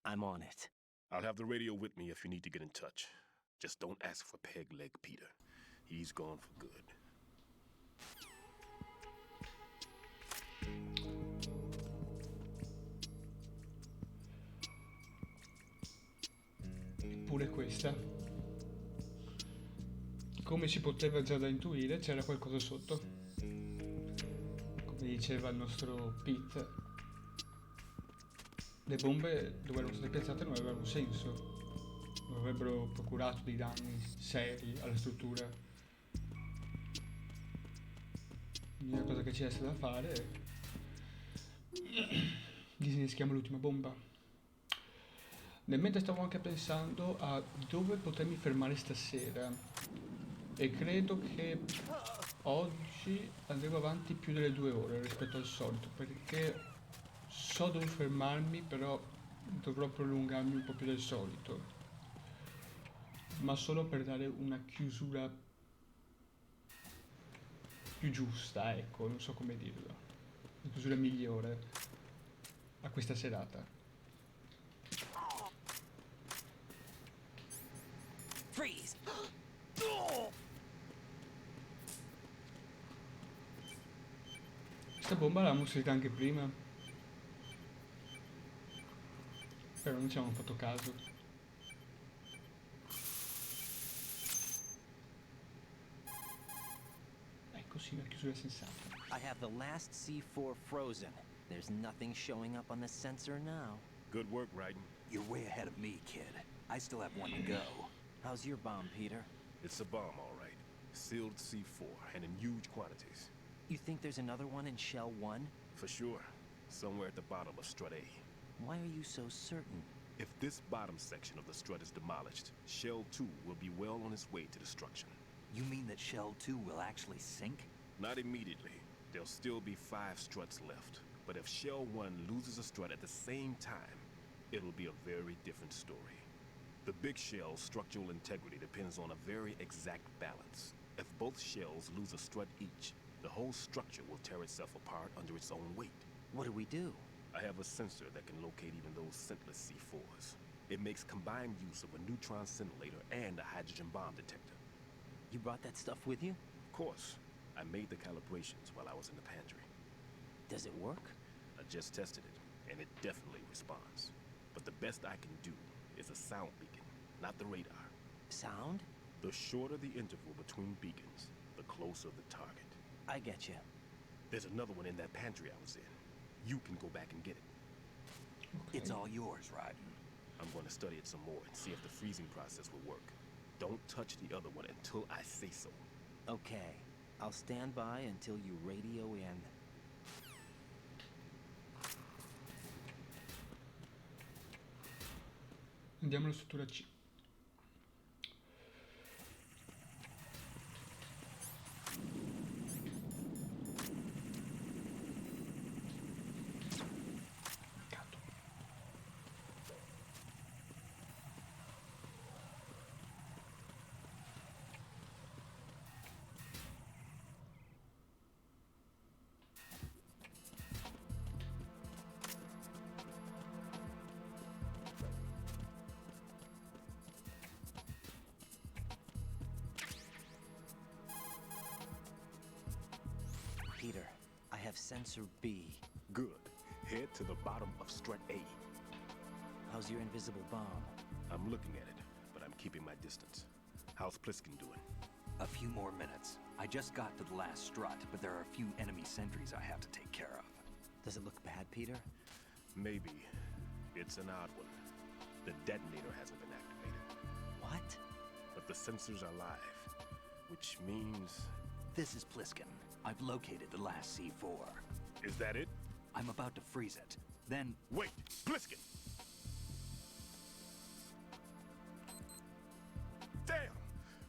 I'm on it. I'll have the radio with me if you need to get in touch. Just don't ask for Peg Leg Peter. He's gone for good. Pure questa, come si poteva già da intuire, c'era qualcosa sotto. Come diceva il nostro Pete, le bombe dove erano state piazzate non avevano senso, non avrebbero procurato dei danni seri alla struttura. L'unica cosa che ci resta da fare è disinneschiamo l'ultima bomba. Nel mentre stavo anche pensando a dove potermi fermare stasera e credo che oggi andremo avanti più delle 2 ore rispetto al solito, perché so dove fermarmi, però dovrò prolungarmi un po' più del solito, ma solo per dare una chiusura più giusta, ecco, non so come dirlo. La chiusura migliore a questa serata. Freeze! Questa bomba l'avevamo sentita anche prima, però non ci avevamo fatto caso. Ecco sì, una chiusura sensata. I have the last C4 frozen. There's nothing showing up on the sensor now. Good work, Raiden. You're way ahead of me, kid. I still have one to go. How's your bomb, Peter? It's a bomb, all right. Sealed C4, and in huge quantities. You think there's another one in Shell 1? For sure. Somewhere at the bottom of Strut A. Why are you so certain? If this bottom section of the strut is demolished, Shell 2 will be well on its way to destruction. You mean that Shell 2 will actually sink? Not immediately. There'll still be 5 struts left. But if Shell 1 loses a strut at the same time, it'll be a very different story. The big shell's structural integrity depends on a very exact balance. If both shells lose a strut each, the whole structure will tear itself apart under its own weight. What do we do? I have a sensor that can locate even those scentless C4s. It makes combined use of a neutron scintillator and a hydrogen bomb detector. You brought that stuff with you? Of course. I made the calibrations while I was in the pantry. Does it work? I just tested it, and it definitely responds. But the best I can do is a sound beacon, not the radar. Sound? The shorter the interval between beacons, the closer the target. I get you. There's another one in that pantry I was in. You can go back and get it. Okay. It's all yours, Raiden. I'm going to study it some more and see if the freezing process will work. Don't touch the other one until I say so. Okay. I'll stand by until you radio in. Andiamo alla struttura C. Cazzo. Peter, I have sensor B. Good. Head to the bottom of Strut A. How's your invisible bomb? I'm looking at it, but I'm keeping my distance. How's Pliskin doing? A few more minutes. I just got to the last strut, but there are a few enemy sentries I have to take care of. Does it look bad, Peter? Maybe. It's an odd one. The detonator hasn't been activated. What? But the sensors are live, which means... This is Pliskin. I've located the last C4. Is that it? I'm about to freeze it. Then... Wait! Pliskin! Damn!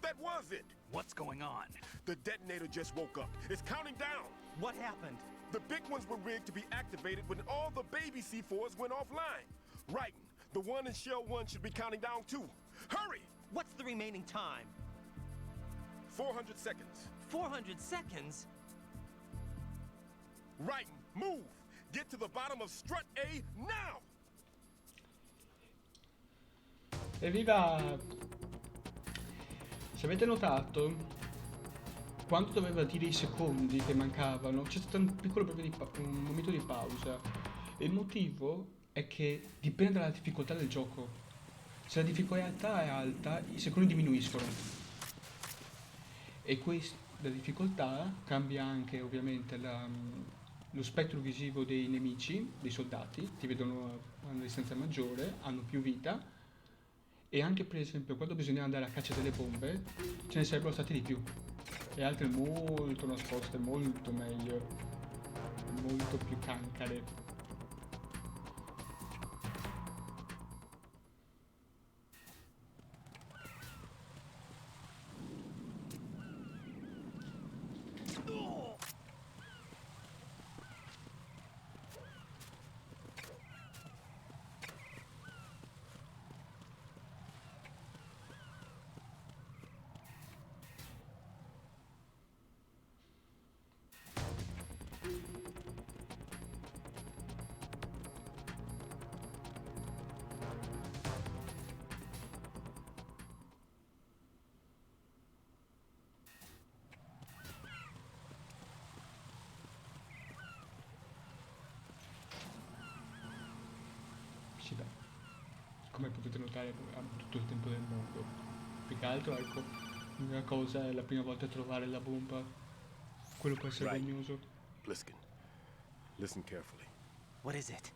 That was it! What's going on? The detonator just woke up. It's counting down! What happened? The big ones were rigged to be activated when all the baby C4s went offline. Right. The one in Shell 1 should be counting down too. Hurry! What's the remaining time? 400 seconds. 400 seconds? Right. Move! Get to the bottom of Strut A now! Evviva! Se avete notato, quando doveva dire i secondi che mancavano, c'è stato un piccolo un momento di pausa. E il motivo è che dipende dalla difficoltà del gioco. Se la difficoltà è alta, i secondi diminuiscono. E la difficoltà cambia anche ovviamente lo spettro visivo dei nemici, dei soldati, ti vedono a una distanza maggiore, hanno più vita. E anche per esempio quando bisogna andare a caccia delle bombe ce ne sarebbero stati di più e altre molto nascoste, molto meglio, molto più cancare. Sì, beh, come potete notare abbiamo tutto il tempo del mondo. Più che altro, ecco, l'unica cosa è la prima volta a trovare la bomba. Quello può essere vergognoso. Bliskin, listen carefully. What is it?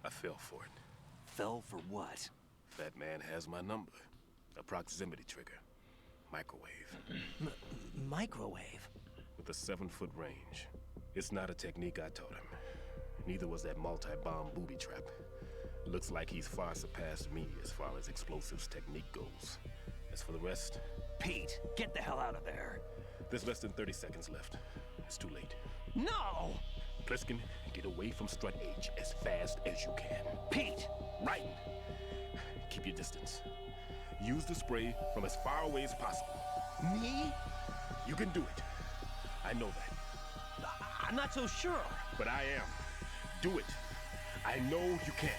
I fell for it. Fell for what? Fat Man has my number. A proximity trigger. Microwave. Microwave? With a 7-foot range. It's not a technique I taught him. Neither was that multi-bomb booby trap. Looks like he's far surpassed me as far as explosives technique goes. As for the rest... Pete, get the hell out of there. There's less than 30 seconds left. It's too late. No! Pliskin, get away from Strut H as fast as you can. Pete! Right! Keep your distance. Use the spray from as far away as possible. Me? You can do it. I know that. I'm not so sure. But I am. Do it. I know you can.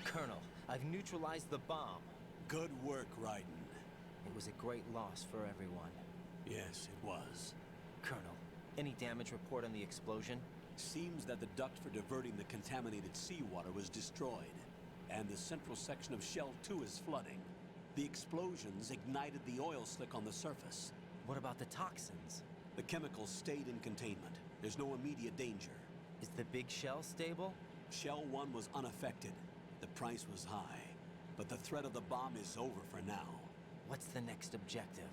Colonel, I've neutralized the bomb. Good work, Raiden. It was a great loss for everyone. Yes, it was. Colonel, any damage report on the explosion? Seems that the duct for diverting the contaminated seawater was destroyed, and the central section of Shell 2 is flooding. The explosions ignited the oil slick on the surface. What about the toxins? The chemicals stayed in containment. There's no immediate danger. Is the big shell stable? Shell 1 was unaffected. The price was high, but the threat of the bomb is over for now. What's the next objective?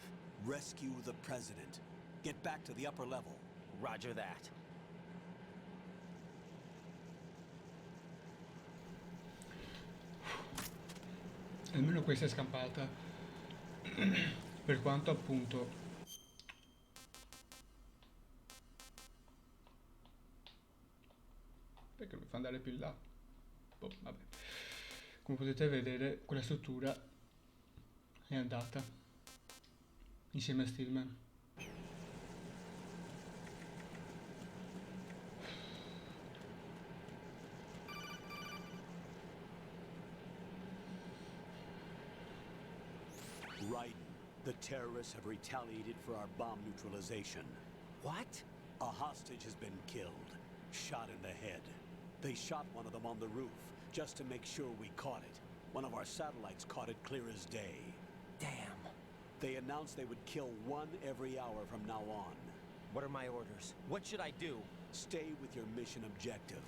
Rescue the President. Get back to the upper level. Roger that. Almeno questa è scampata. Per quanto appunto... Perché mi fa andare più in là? Boh, vabbè. Come potete vedere, quella struttura è andata insieme a Stillman. Raiden, the terrorists have retaliated for our bomb neutralization. What? A hostage has been killed, shot in the head. They shot one of them on the roof, just to make sure we caught it. One of our satellites caught it clear as day. Damn. They announced they would kill one every hour from now on. What are my orders? What should I do? Stay with your mission objective.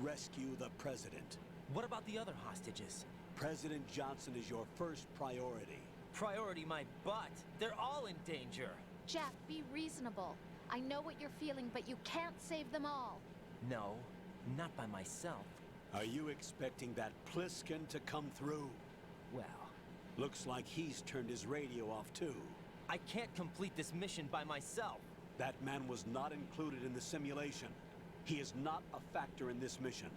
Rescue the President. What about the other hostages? President Johnson is your first priority. Priority my butt. They're all in danger. Jack, be reasonable. I know what you're feeling, but you can't save them all. No, not by myself. Are you expecting that Pliskin to come through? Well, looks like he's turned his radio off too. I can't complete this mission by myself. That man was not included in the simulation. He is not a factor in this mission.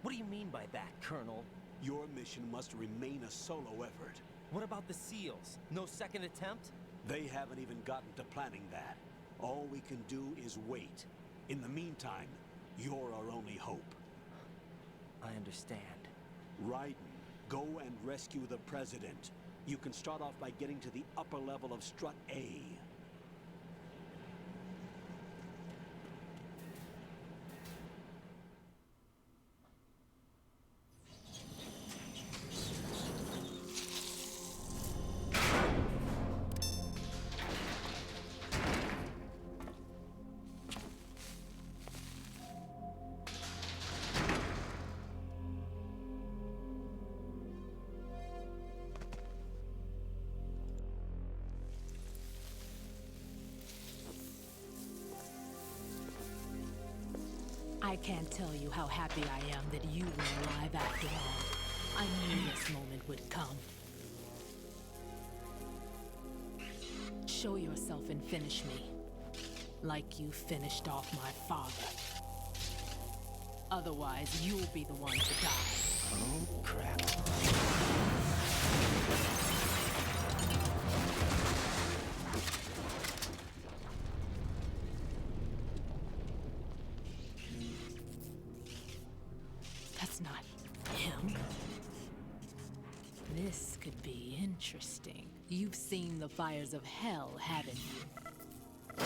What do you mean by that, Colonel? Your mission must remain a solo effort. What about the SEALs? No second attempt? They haven't even gotten to planning that. All we can do is wait. In the meantime, you're our only hope. I understand. Raiden, go and rescue the President. You can start off by getting to the upper level of Strut A. I can't tell you how happy I am that you were alive after all. I knew this moment would come. Show yourself and finish me. Like you finished off my father. Otherwise, you'll be the one to die. Oh, crap. That's not him. This could be interesting. You've seen the fires of hell, haven't you?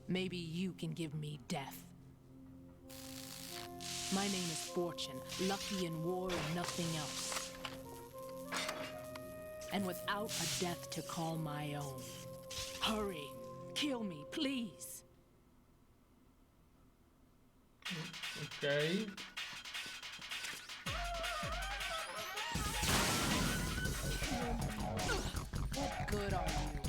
Maybe you can give me death. My name is Fortune, lucky in war and nothing else. And without a death to call my own. Hurry, kill me, please. Ok. What good are you?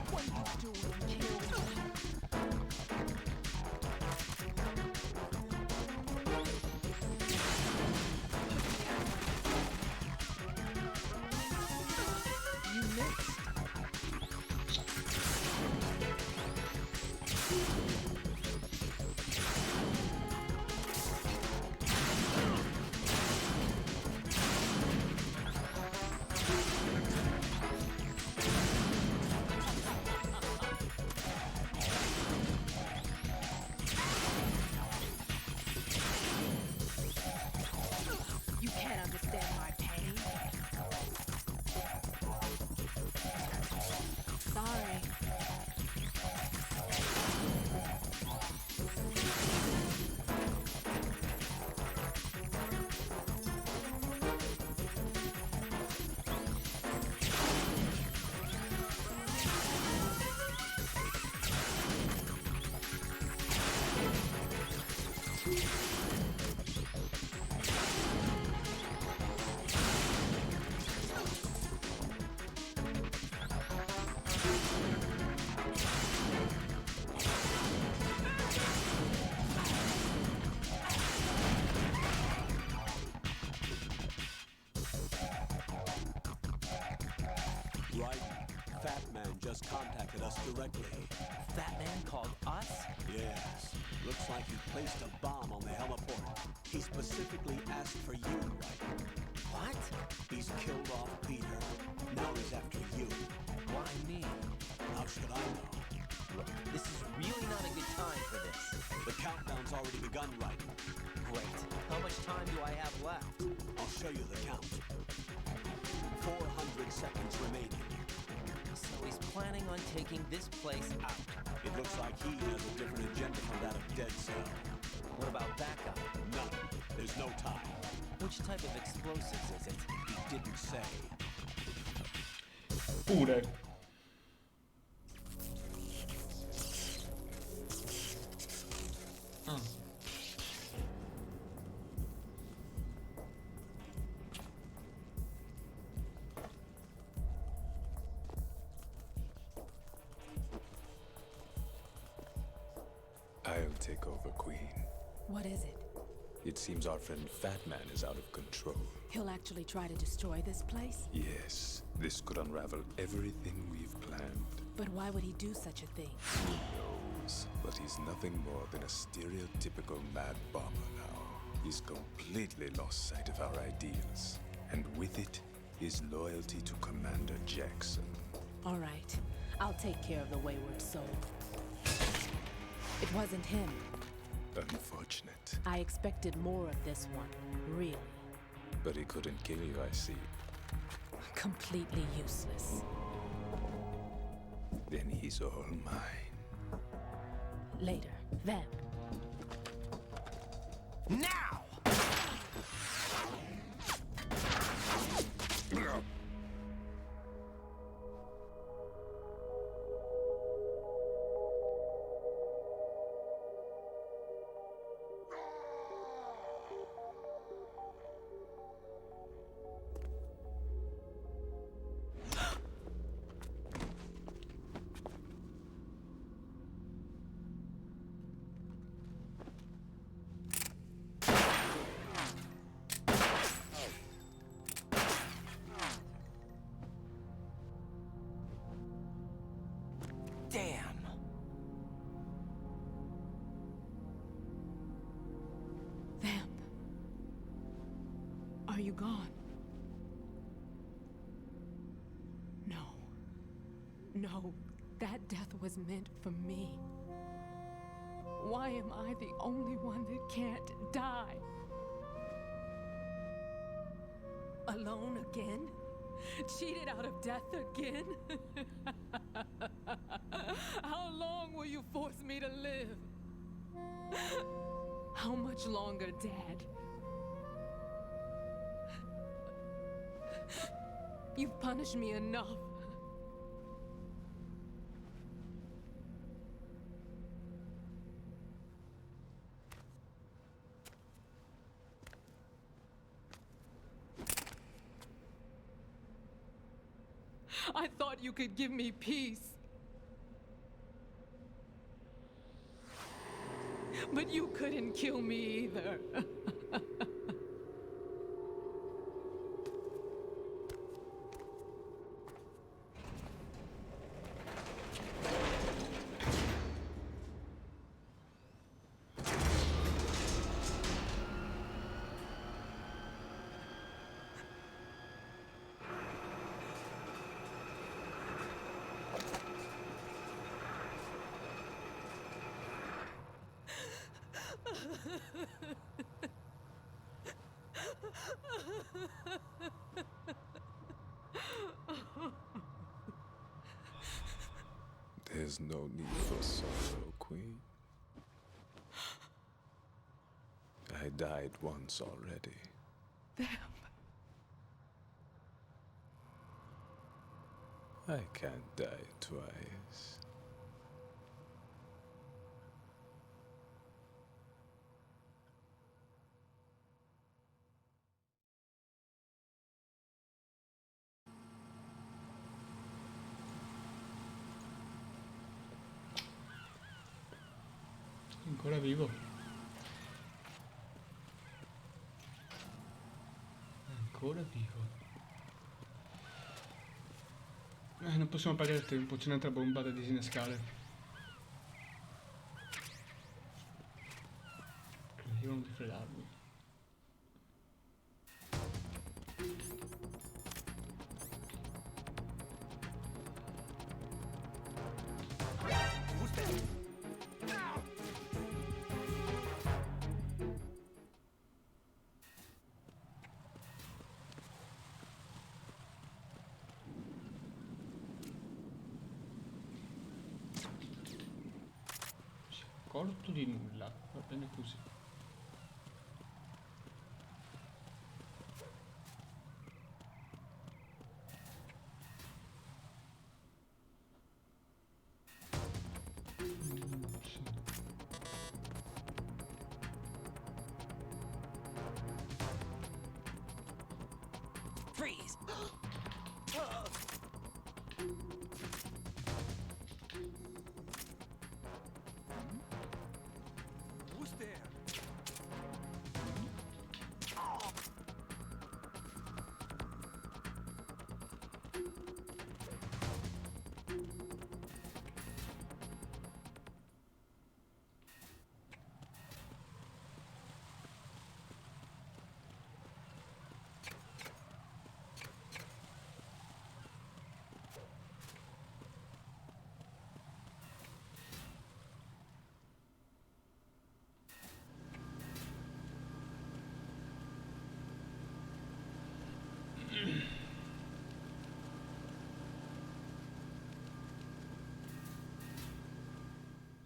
What are you doing? Kill me. You missed. You can't understand my pain. Sorry. Right. Fat Man just contacted us directly. That man called us? Yes. Looks like he placed a bomb on the heliport. He specifically asked for you, right? What? He's killed off Peter. Now he's after you. Why me? How should I know? Look, this is really not a good time for this. The countdown's already begun, right? Great. How much time do I have left? I'll show you the count. 400 seconds remaining. So he's planning on taking this place out. It looks like he has a different agenda from that of Dead Cell. What about backup? None. There's no time. Which type of explosives is it? He didn't say. Pure. Ah. I'll take over, Queen. What is it? It seems our friend Fat Man is out of control. He'll actually try to destroy this place? Yes, this could unravel everything we've planned. But why would he do such a thing? Who knows? But he's nothing more than a stereotypical mad bomber now. He's completely lost sight of our ideals. And with it, his loyalty to Commander Jackson. All right. I'll take care of the wayward soul. It wasn't him. Unfortunate. I expected more of this one, really. But he couldn't kill you, I see. Completely useless. Then he's all mine. Later, then. Now! gone. No, that death was meant for me. Why am I the only one that can't die? Alone again? Cheated out of death again? How long will you force me to live? How much longer, Dad? You've punished me enough. I thought you could give me peace. But you couldn't kill me either. There's no need for sorrow, Queen. I died once already. I can't die twice. Ancora vivo. Ancora vivo. Non possiamo perdere il tempo, c'è un'altra bomba da disinnescare. Devono rifredarmi. Corto di nulla, va bene così. Freeze! Who's there?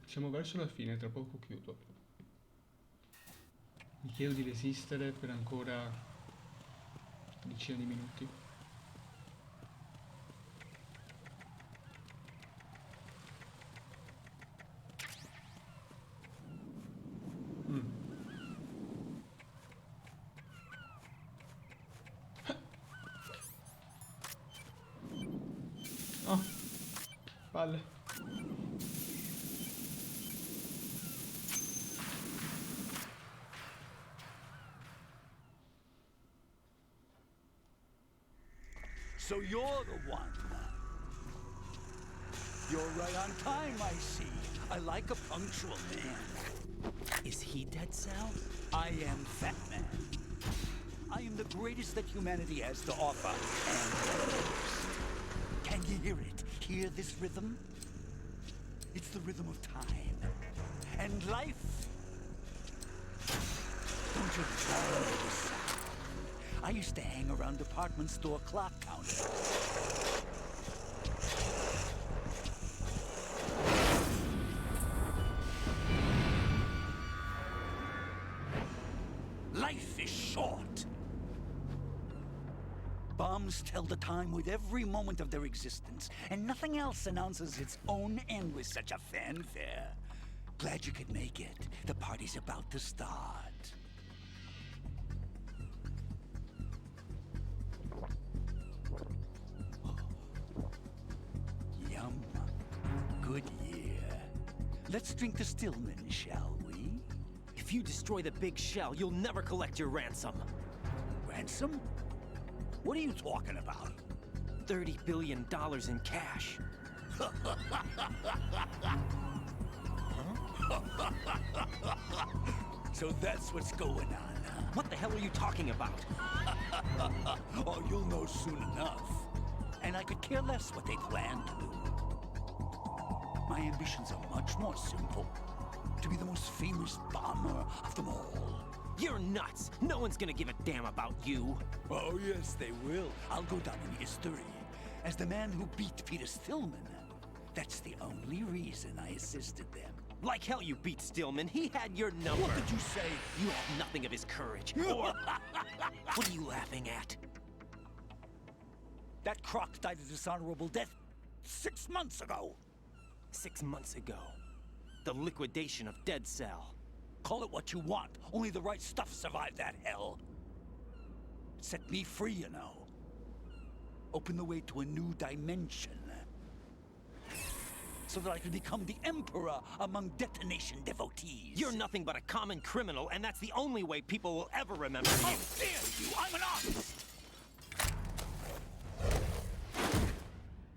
Siamo verso la fine, tra poco chiudo. Mi chiedo di resistere per ancora decine di minuti. Oh, palle. So you're the one. You're right on time, I see. I like a punctual man. Is he Dead Cell? I am Fat Man. I am the greatest that humanity has to offer, and can you hear it? Hear this rhythm? It's the rhythm of time and life. Don't you love this sound? I used to hang around department store clock counters. Life is short. Bombs tell the time with every moment of their existence, and nothing else announces its own end with such a fanfare. Glad you could make it. The party's about to start. Yum. Good year. Let's drink to Stillman, shall we? If you destroy the big shell, you'll never collect your ransom. Ransom? What are you talking about? $30 billion in cash. So that's what's going on, huh? What the hell are you talking about? Oh, you'll know soon enough. And I could care less what they plan to do. My ambitions are much more simple. To be the most famous bomber of them all. You're nuts! No one's gonna give a damn about you! Oh, yes, they will. I'll go down in history as the man who beat Peter Stillman. That's the only reason I assisted them. Like hell you beat Stillman. He had your number. What did you say? You have nothing of his courage. Or... What are you laughing at? That croc died a dishonorable death 6 months ago. 6 months ago. The liquidation of Dead Cell. Call it what you want. Only the right stuff survived that hell. Set me free, you know. Open the way to a new dimension. So that I can become the Emperor among detonation devotees. You're nothing but a common criminal, and that's the only way people will ever remember you. How dare you! I'm an artist!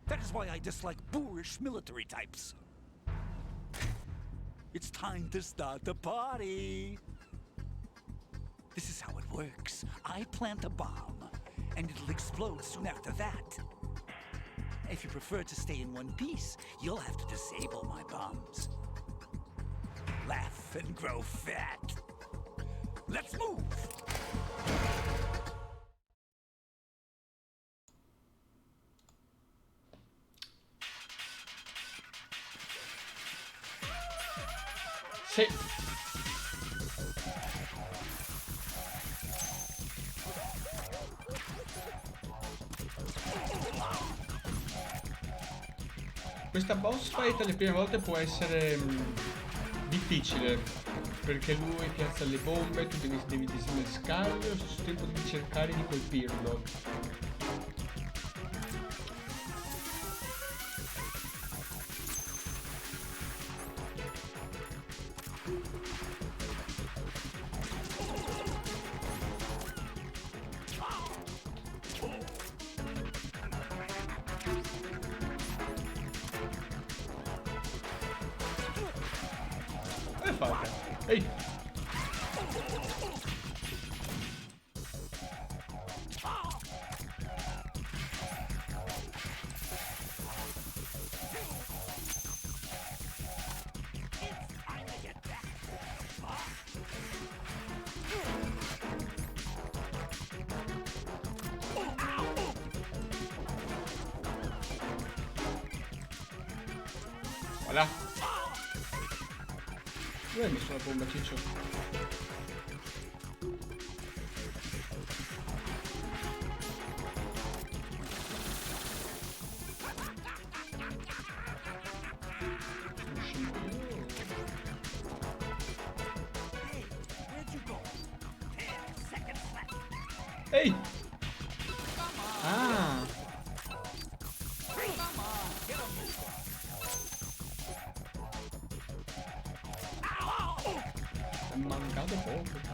That is why I dislike boorish military types. It's time to start the party. This is how it works. I plant a bomb, and it'll explode soon after that. If you prefer to stay in one piece, you'll have to disable my bombs. Laugh and grow fat. Let's move! Sì. Questa boss fight le prime volte può essere difficile, perché lui piazza le bombe, tu devi disinnescarle, allo stesso tempo devi cercare di colpirlo. Ehi! Voilà! Dove hai messo la bomba, Ciccio? Ehi! Ah! È mancato poco.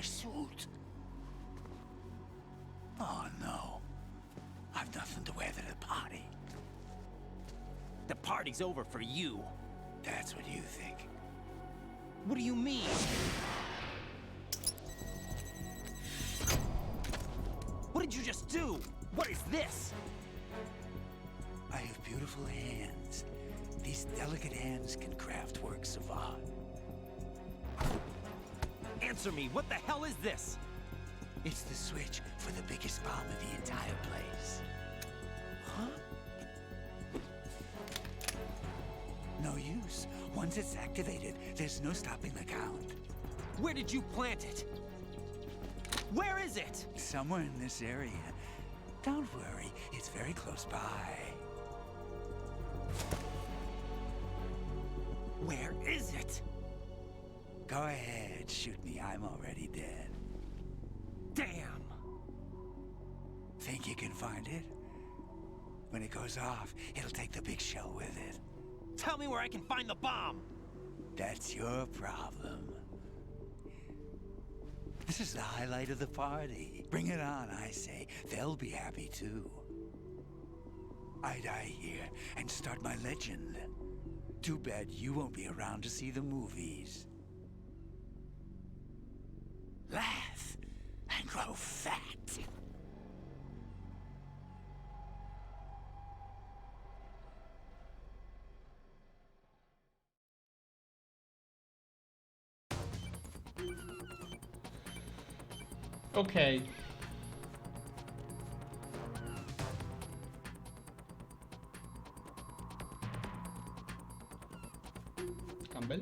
suit. Oh no. I've nothing to wear to the party. The party's over for you. That's what you think. What do you mean? What did you just do? What is this? I have beautiful hands. These delicate hands can craft works of art. Answer me, what the hell is this? It's the switch for the biggest bomb in the entire place. Huh? No use. Once it's activated, there's no stopping the count. Where did you plant it? Where is it? Somewhere in this area. Don't worry, it's very close by. Where is it? Go ahead, shoot me. I'm already dead. Damn! Think you can find it? When it goes off, it'll take the big shell with it. Tell me where I can find the bomb! That's your problem. This is the highlight of the party. Bring it on, I say. They'll be happy too. I die here and start my legend. Too bad you won't be around to see the movies. Laugh and grow fat. Ok. Campbell.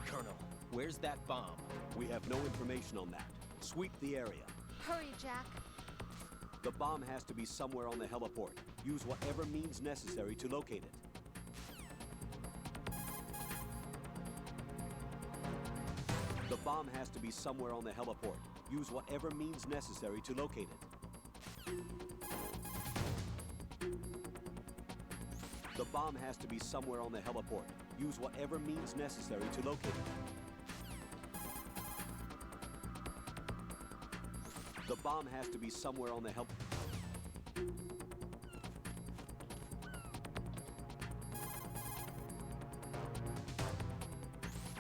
Colonel, where's that bomb? We have no information on that. Sweep the area. Hurry, Jack. The bomb has to be somewhere on the heliport. Use whatever means necessary to locate it. The bomb has to be somewhere on the heliport. Use whatever means necessary to locate it. The bomb has to be somewhere on the heliport. Use whatever means necessary to locate it. The bomb has to be somewhere on the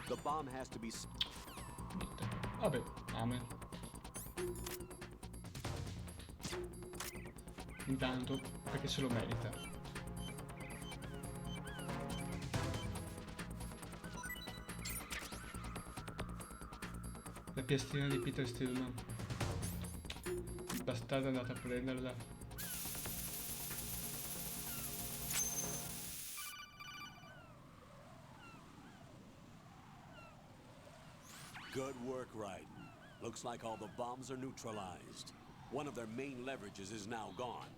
The bomb has to be... Vabbè, amen. Intanto, perché se lo merita. La piastrina di Peter Stillman. Il bastardo è andato a prenderla. Good work, Raiden. Looks like all the bombs are neutralized. One of their main leverages is now gone.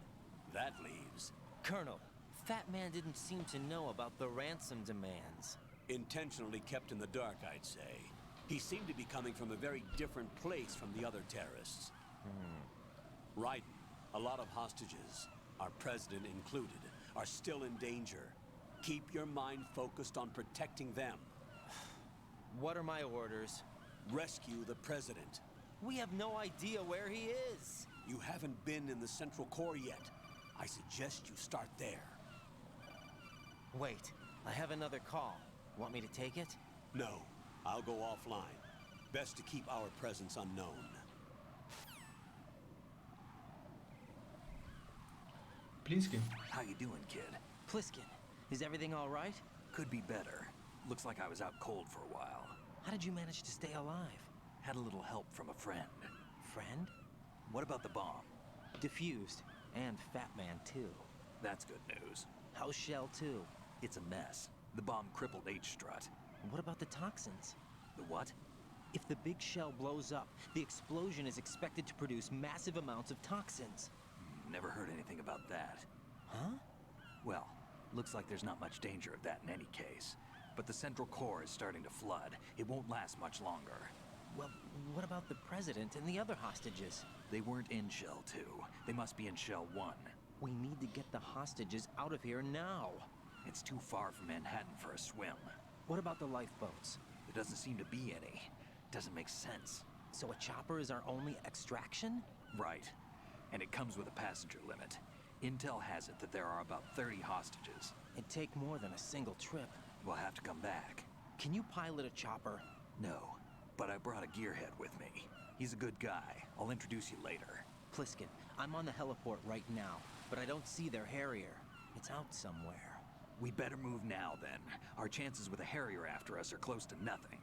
That leaves... Colonel, Fat Man didn't seem to know about the ransom demands. Intentionally kept in the dark, I'd say. He seemed to be coming from a very different place from the other terrorists. Raiden, a lot of hostages, our president included, are still in danger. Keep your mind focused on protecting them. What are my orders? Rescue the president. We have no idea where he is. You haven't been in the Central Core yet. I suggest you start there. Wait, I have another call. Want me to take it? No, I'll go offline. Best to keep our presence unknown. Plinsky. How you doing, kid? Pliskin, is everything all right? Could be better. Looks like I was out cold for a while. How did you manage to stay alive? Had a little help from a friend. Friend? What about the bomb? Diffused. And Fat Man, too. That's good news. How's Shell, too? It's a mess. The bomb crippled H-Strut. What about the toxins? The what? If the big shell blows up, the explosion is expected to produce massive amounts of toxins. Never heard anything about that. Huh? Well, looks like there's not much danger of that in any case. But the Central Core is starting to flood. It won't last much longer. Well, what about the President and the other hostages? They weren't in Shell 2. They must be in Shell 1. We need to get the hostages out of here now. It's too far from Manhattan for a swim. What about the lifeboats? There doesn't seem to be any. Doesn't make sense. So a chopper is our only extraction? Right. And it comes with a passenger limit. Intel has it that there are about 30 hostages. It'd take more than a single trip. We'll have to come back. Can you pilot a chopper? No, but I brought a gearhead with me. He's a good guy. I'll introduce you later. Pliskin, I'm on the heliport right now, but I don't see their Harrier. It's out somewhere. We better move now, then. Our chances with a Harrier after us are close to nothing.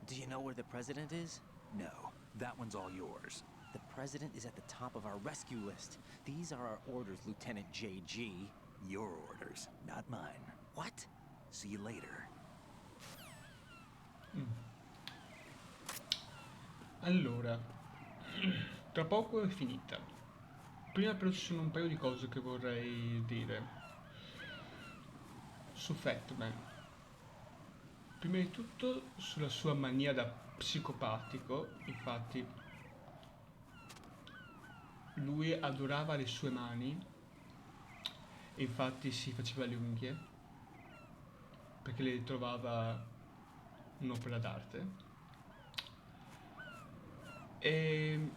Do you know where the President is? No, that one's all yours. The President is at the top of our rescue list. These are our orders, Lieutenant JG. Your orders, not mine. What? See you later. Allora, tra poco è finita. Prima però ci sono un paio di cose che vorrei dire. Su Fatman. Prima di tutto sulla sua mania da psicopatico, infatti lui adorava le sue mani e infatti si faceva le unghie perché le trovava un'opera d'arte. E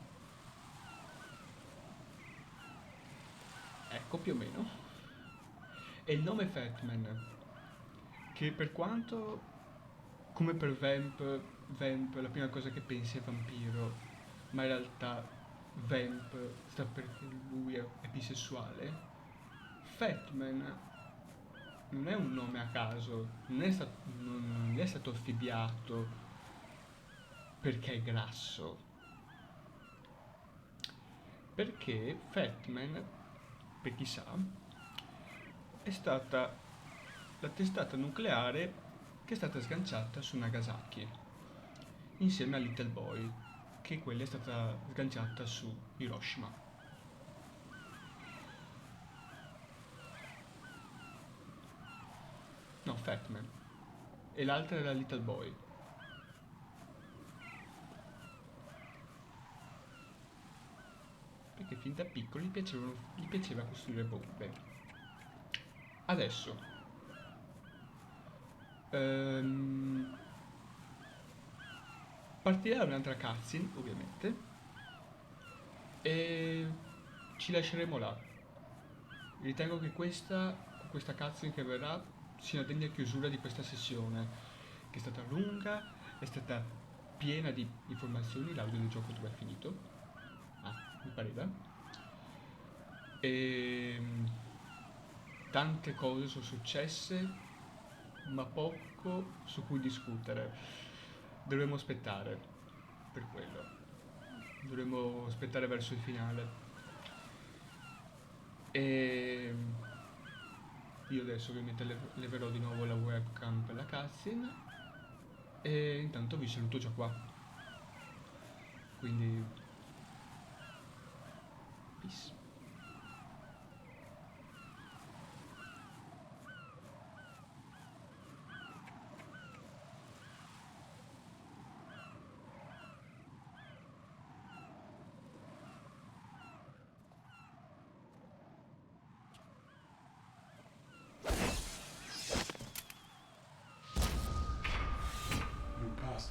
ecco più o meno. E il nome Fatman, che per quanto come per Vamp la prima cosa che pensi è vampiro, ma in realtà Vamp sta perché lui è bisessuale. Fatman non è un nome a caso, non è stato affibbiato perché è grasso, perché Fatman, per chi sa, è stata la testata nucleare che è stata sganciata su Nagasaki insieme a Little Boy, che quella è stata sganciata su Hiroshima. No, Fatman. E l'altra era Little Boy. Perché fin da piccolo gli piaceva costruire bombe. Adesso partirà un'altra cutscene, ovviamente, e ci lasceremo là. Ritengo che questa cutscene che verrà sia una degna chiusura di questa sessione, che è stata lunga, è stata piena di informazioni. L'audio del gioco dove è finito? Mi pareva. E tante cose sono successe, ma poco su cui discutere. Dovremmo aspettare per quello. Dovremmo aspettare verso il finale. E io adesso ovviamente leverò di nuovo la webcam per la cutscene e intanto vi saluto già qua. Quindi peace.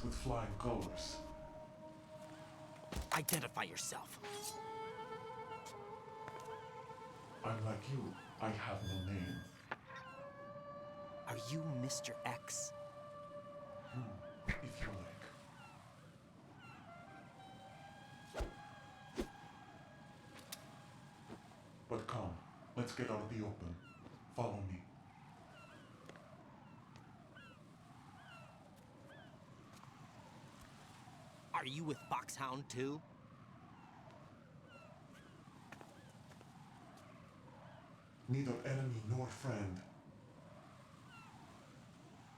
With flying colors. Identify yourself. I'm like you. I have no name. Are you Mr. X? If you like. But come, let's get out of the open. Follow me. Are you with Foxhound too? Neither enemy nor friend.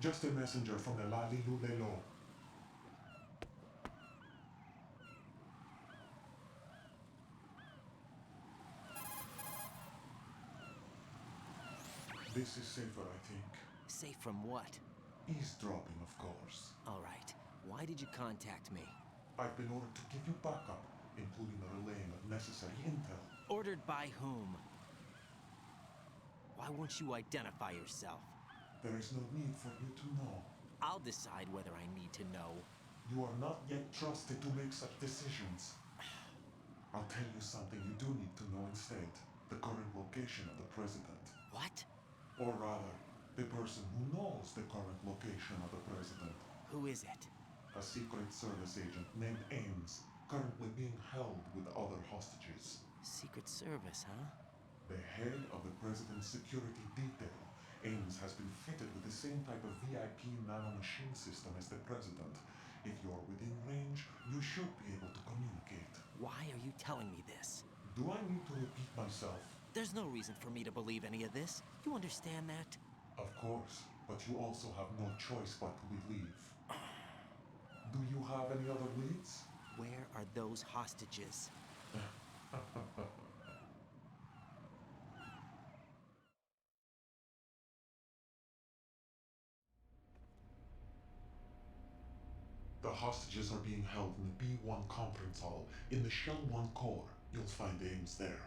Just a messenger from the Lalilulelo. This is safer, I think. Safe from what? Eavesdropping, of course. All right. Why did you contact me? I've been ordered to give you backup, including the relaying of necessary intel. Ordered by whom? Why won't you identify yourself? There is no need for you to know. I'll decide whether I need to know. You are not yet trusted to make such decisions. I'll tell you something you do need to know instead. The current location of the president. What? Or rather, the person who knows the current location of the president. Who is it? A Secret Service agent named Ames, currently being held with other hostages. Secret Service, huh? The head of the president's security detail, Ames, has been fitted with the same type of VIP nanomachine system as the president. If you're within range, you should be able to communicate. Why are you telling me this? Do I need to repeat myself? There's no reason for me to believe any of this. You understand that? Of course, but you also have no choice but to believe. Do you have any other leads? Where are those hostages? The hostages are being held in the B1 conference hall in the Shell 1 core. You'll find Ames there.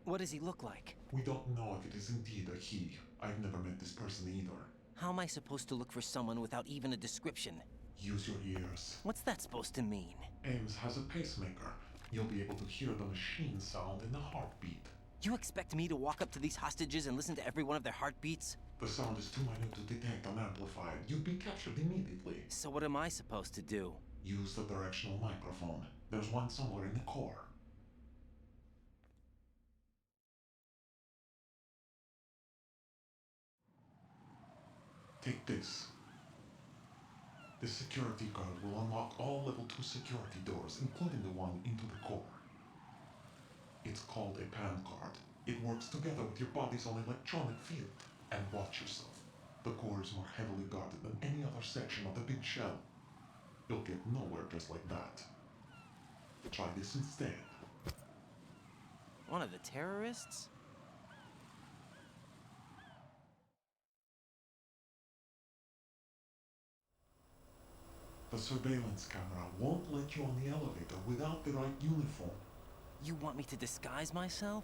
What does he look like? We don't know if it is indeed a he. I've never met this person either. How am I supposed to look for someone without even a description? Use your ears. What's that supposed to mean? Ames has a pacemaker. You'll be able to hear the machine sound in the heartbeat. You expect me to walk up to these hostages and listen to every one of their heartbeats? The sound is too minute to detect unamplified. You'd be captured immediately. So what am I supposed to do? Use the directional microphone. There's one somewhere in the core. Take this. The security card will unlock all level 2 security doors, including the one into the core. It's called a PAN card. It works together with your body's own electronic field. And watch yourself. The core is more heavily guarded than any other section of the big shell. You'll get nowhere just like that. Try this instead. One of the terrorists? The surveillance camera won't let you on the elevator without the right uniform. You want me to disguise myself?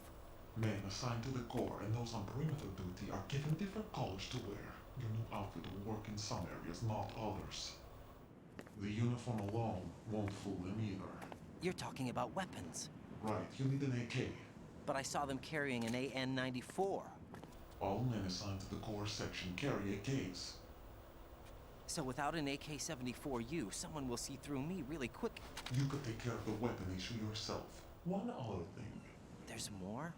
Men assigned to the core and those on perimeter duty are given different colors to wear. Your new outfit will work in some areas, not others. The uniform alone won't fool them either. You're talking about weapons. Right, you need an AK. But I saw them carrying an AN-94. All men assigned to the core section carry AKs. So without an AK-74U, someone will see through me really quick. You could take care of the weapon issue yourself. One other thing. There's more?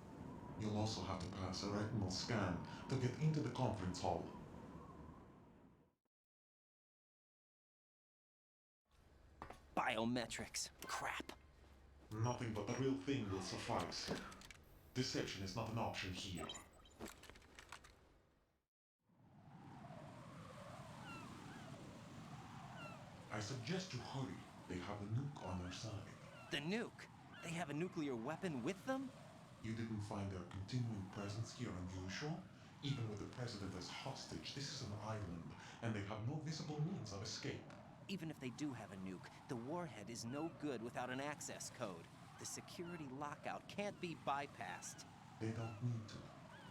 You'll also have to pass a retinal scan to get into the conference hall. Biometrics. Crap. Nothing but the real thing will suffice. Deception is not an option here. I suggest you hurry. They have a nuke on their side. The nuke? They have a nuclear weapon with them? You didn't find their continuing presence here unusual? Even with the president as hostage, this is an island, and they have no visible means of escape. Even if they do have a nuke, the warhead is no good without an access code. The security lockout can't be bypassed. They don't need to.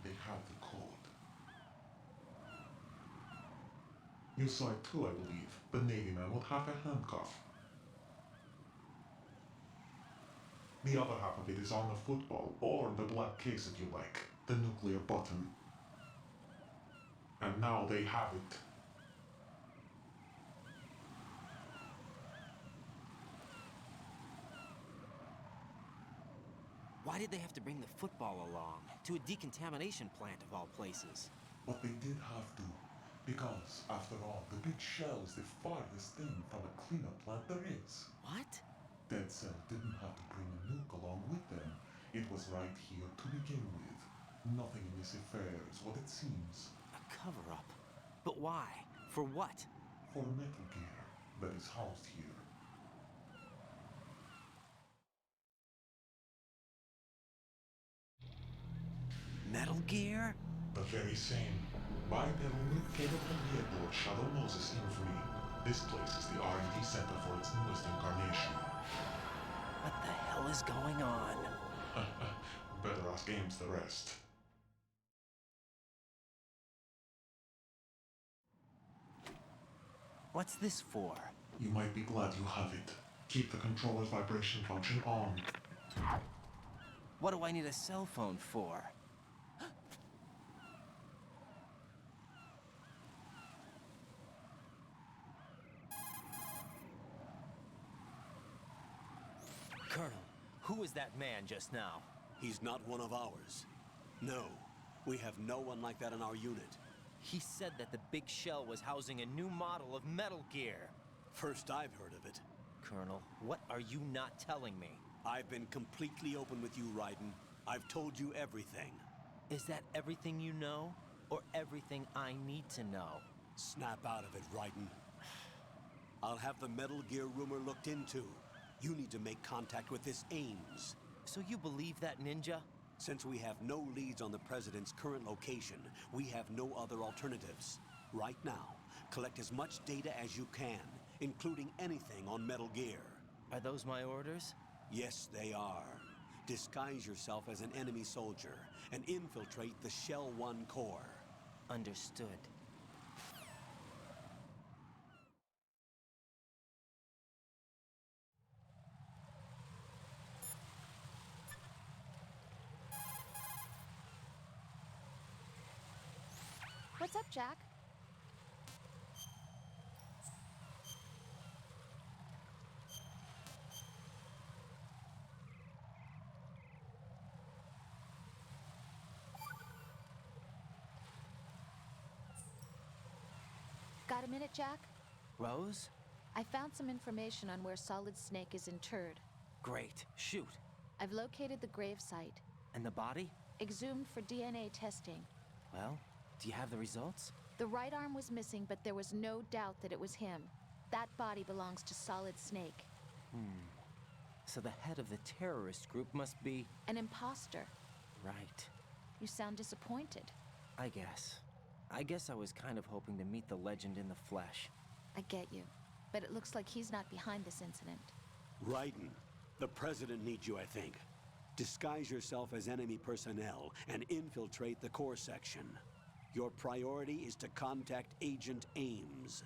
They have the code. You saw it too, I believe. The Navy man with half a handcuff. The other half of it is on the football, or the black case if you like. The nuclear button. And now they have it. Why did they have to bring the football along? To a decontamination plant of all places. But they did have to. Because, after all, the big shell is the farthest thing from a cleanup plant there is. What? Dead Cell didn't have to bring a nuke along with them. It was right here to begin with. Nothing in this affair is what it seems. A cover-up? But why? For what? For metal gear that is housed here. Metal Gear? The very same. Bipedal nuke came from the airport Shadow Moses infamy. This place is the R&D center for its newest incarnation. What the hell is going on? Better ask Ames the rest. What's this for? You might be glad you have it. Keep the controller's vibration function on. What do I need a cell phone for? Colonel, who was that man just now? He's not one of ours. No, we have no one like that in our unit. He said that the big shell was housing a new model of Metal Gear. First I've heard of it. Colonel, what are you not telling me? I've been completely open with you, Raiden. I've told you everything. Is that everything you know? Or everything I need to know? Snap out of it, Raiden. I'll have the Metal Gear rumor looked into. You need to make contact with this Ames. So you believe that ninja? Since we have no leads on the President's current location, we have no other alternatives. Right now, collect as much data as you can, including anything on Metal Gear. Are those my orders? Yes, they are. Disguise yourself as an enemy soldier and infiltrate the Shell 1 core. Understood. What's up, Jack? Got a minute, Jack? Rose? I found some information on where Solid Snake is interred. Great. Shoot. I've located the grave site. And the body? Exhumed for DNA testing. Well, do you have the results? The right arm was missing, but there was no doubt that it was him. That body belongs to Solid Snake. So the head of the terrorist group must be... An imposter. Right. You sound disappointed. I guess I was kind of hoping to meet the legend in the flesh. I get you. But it looks like he's not behind this incident. Raiden, the President needs you, I think. Disguise yourself as enemy personnel and infiltrate the core section. Your priority is to contact Agent Ames.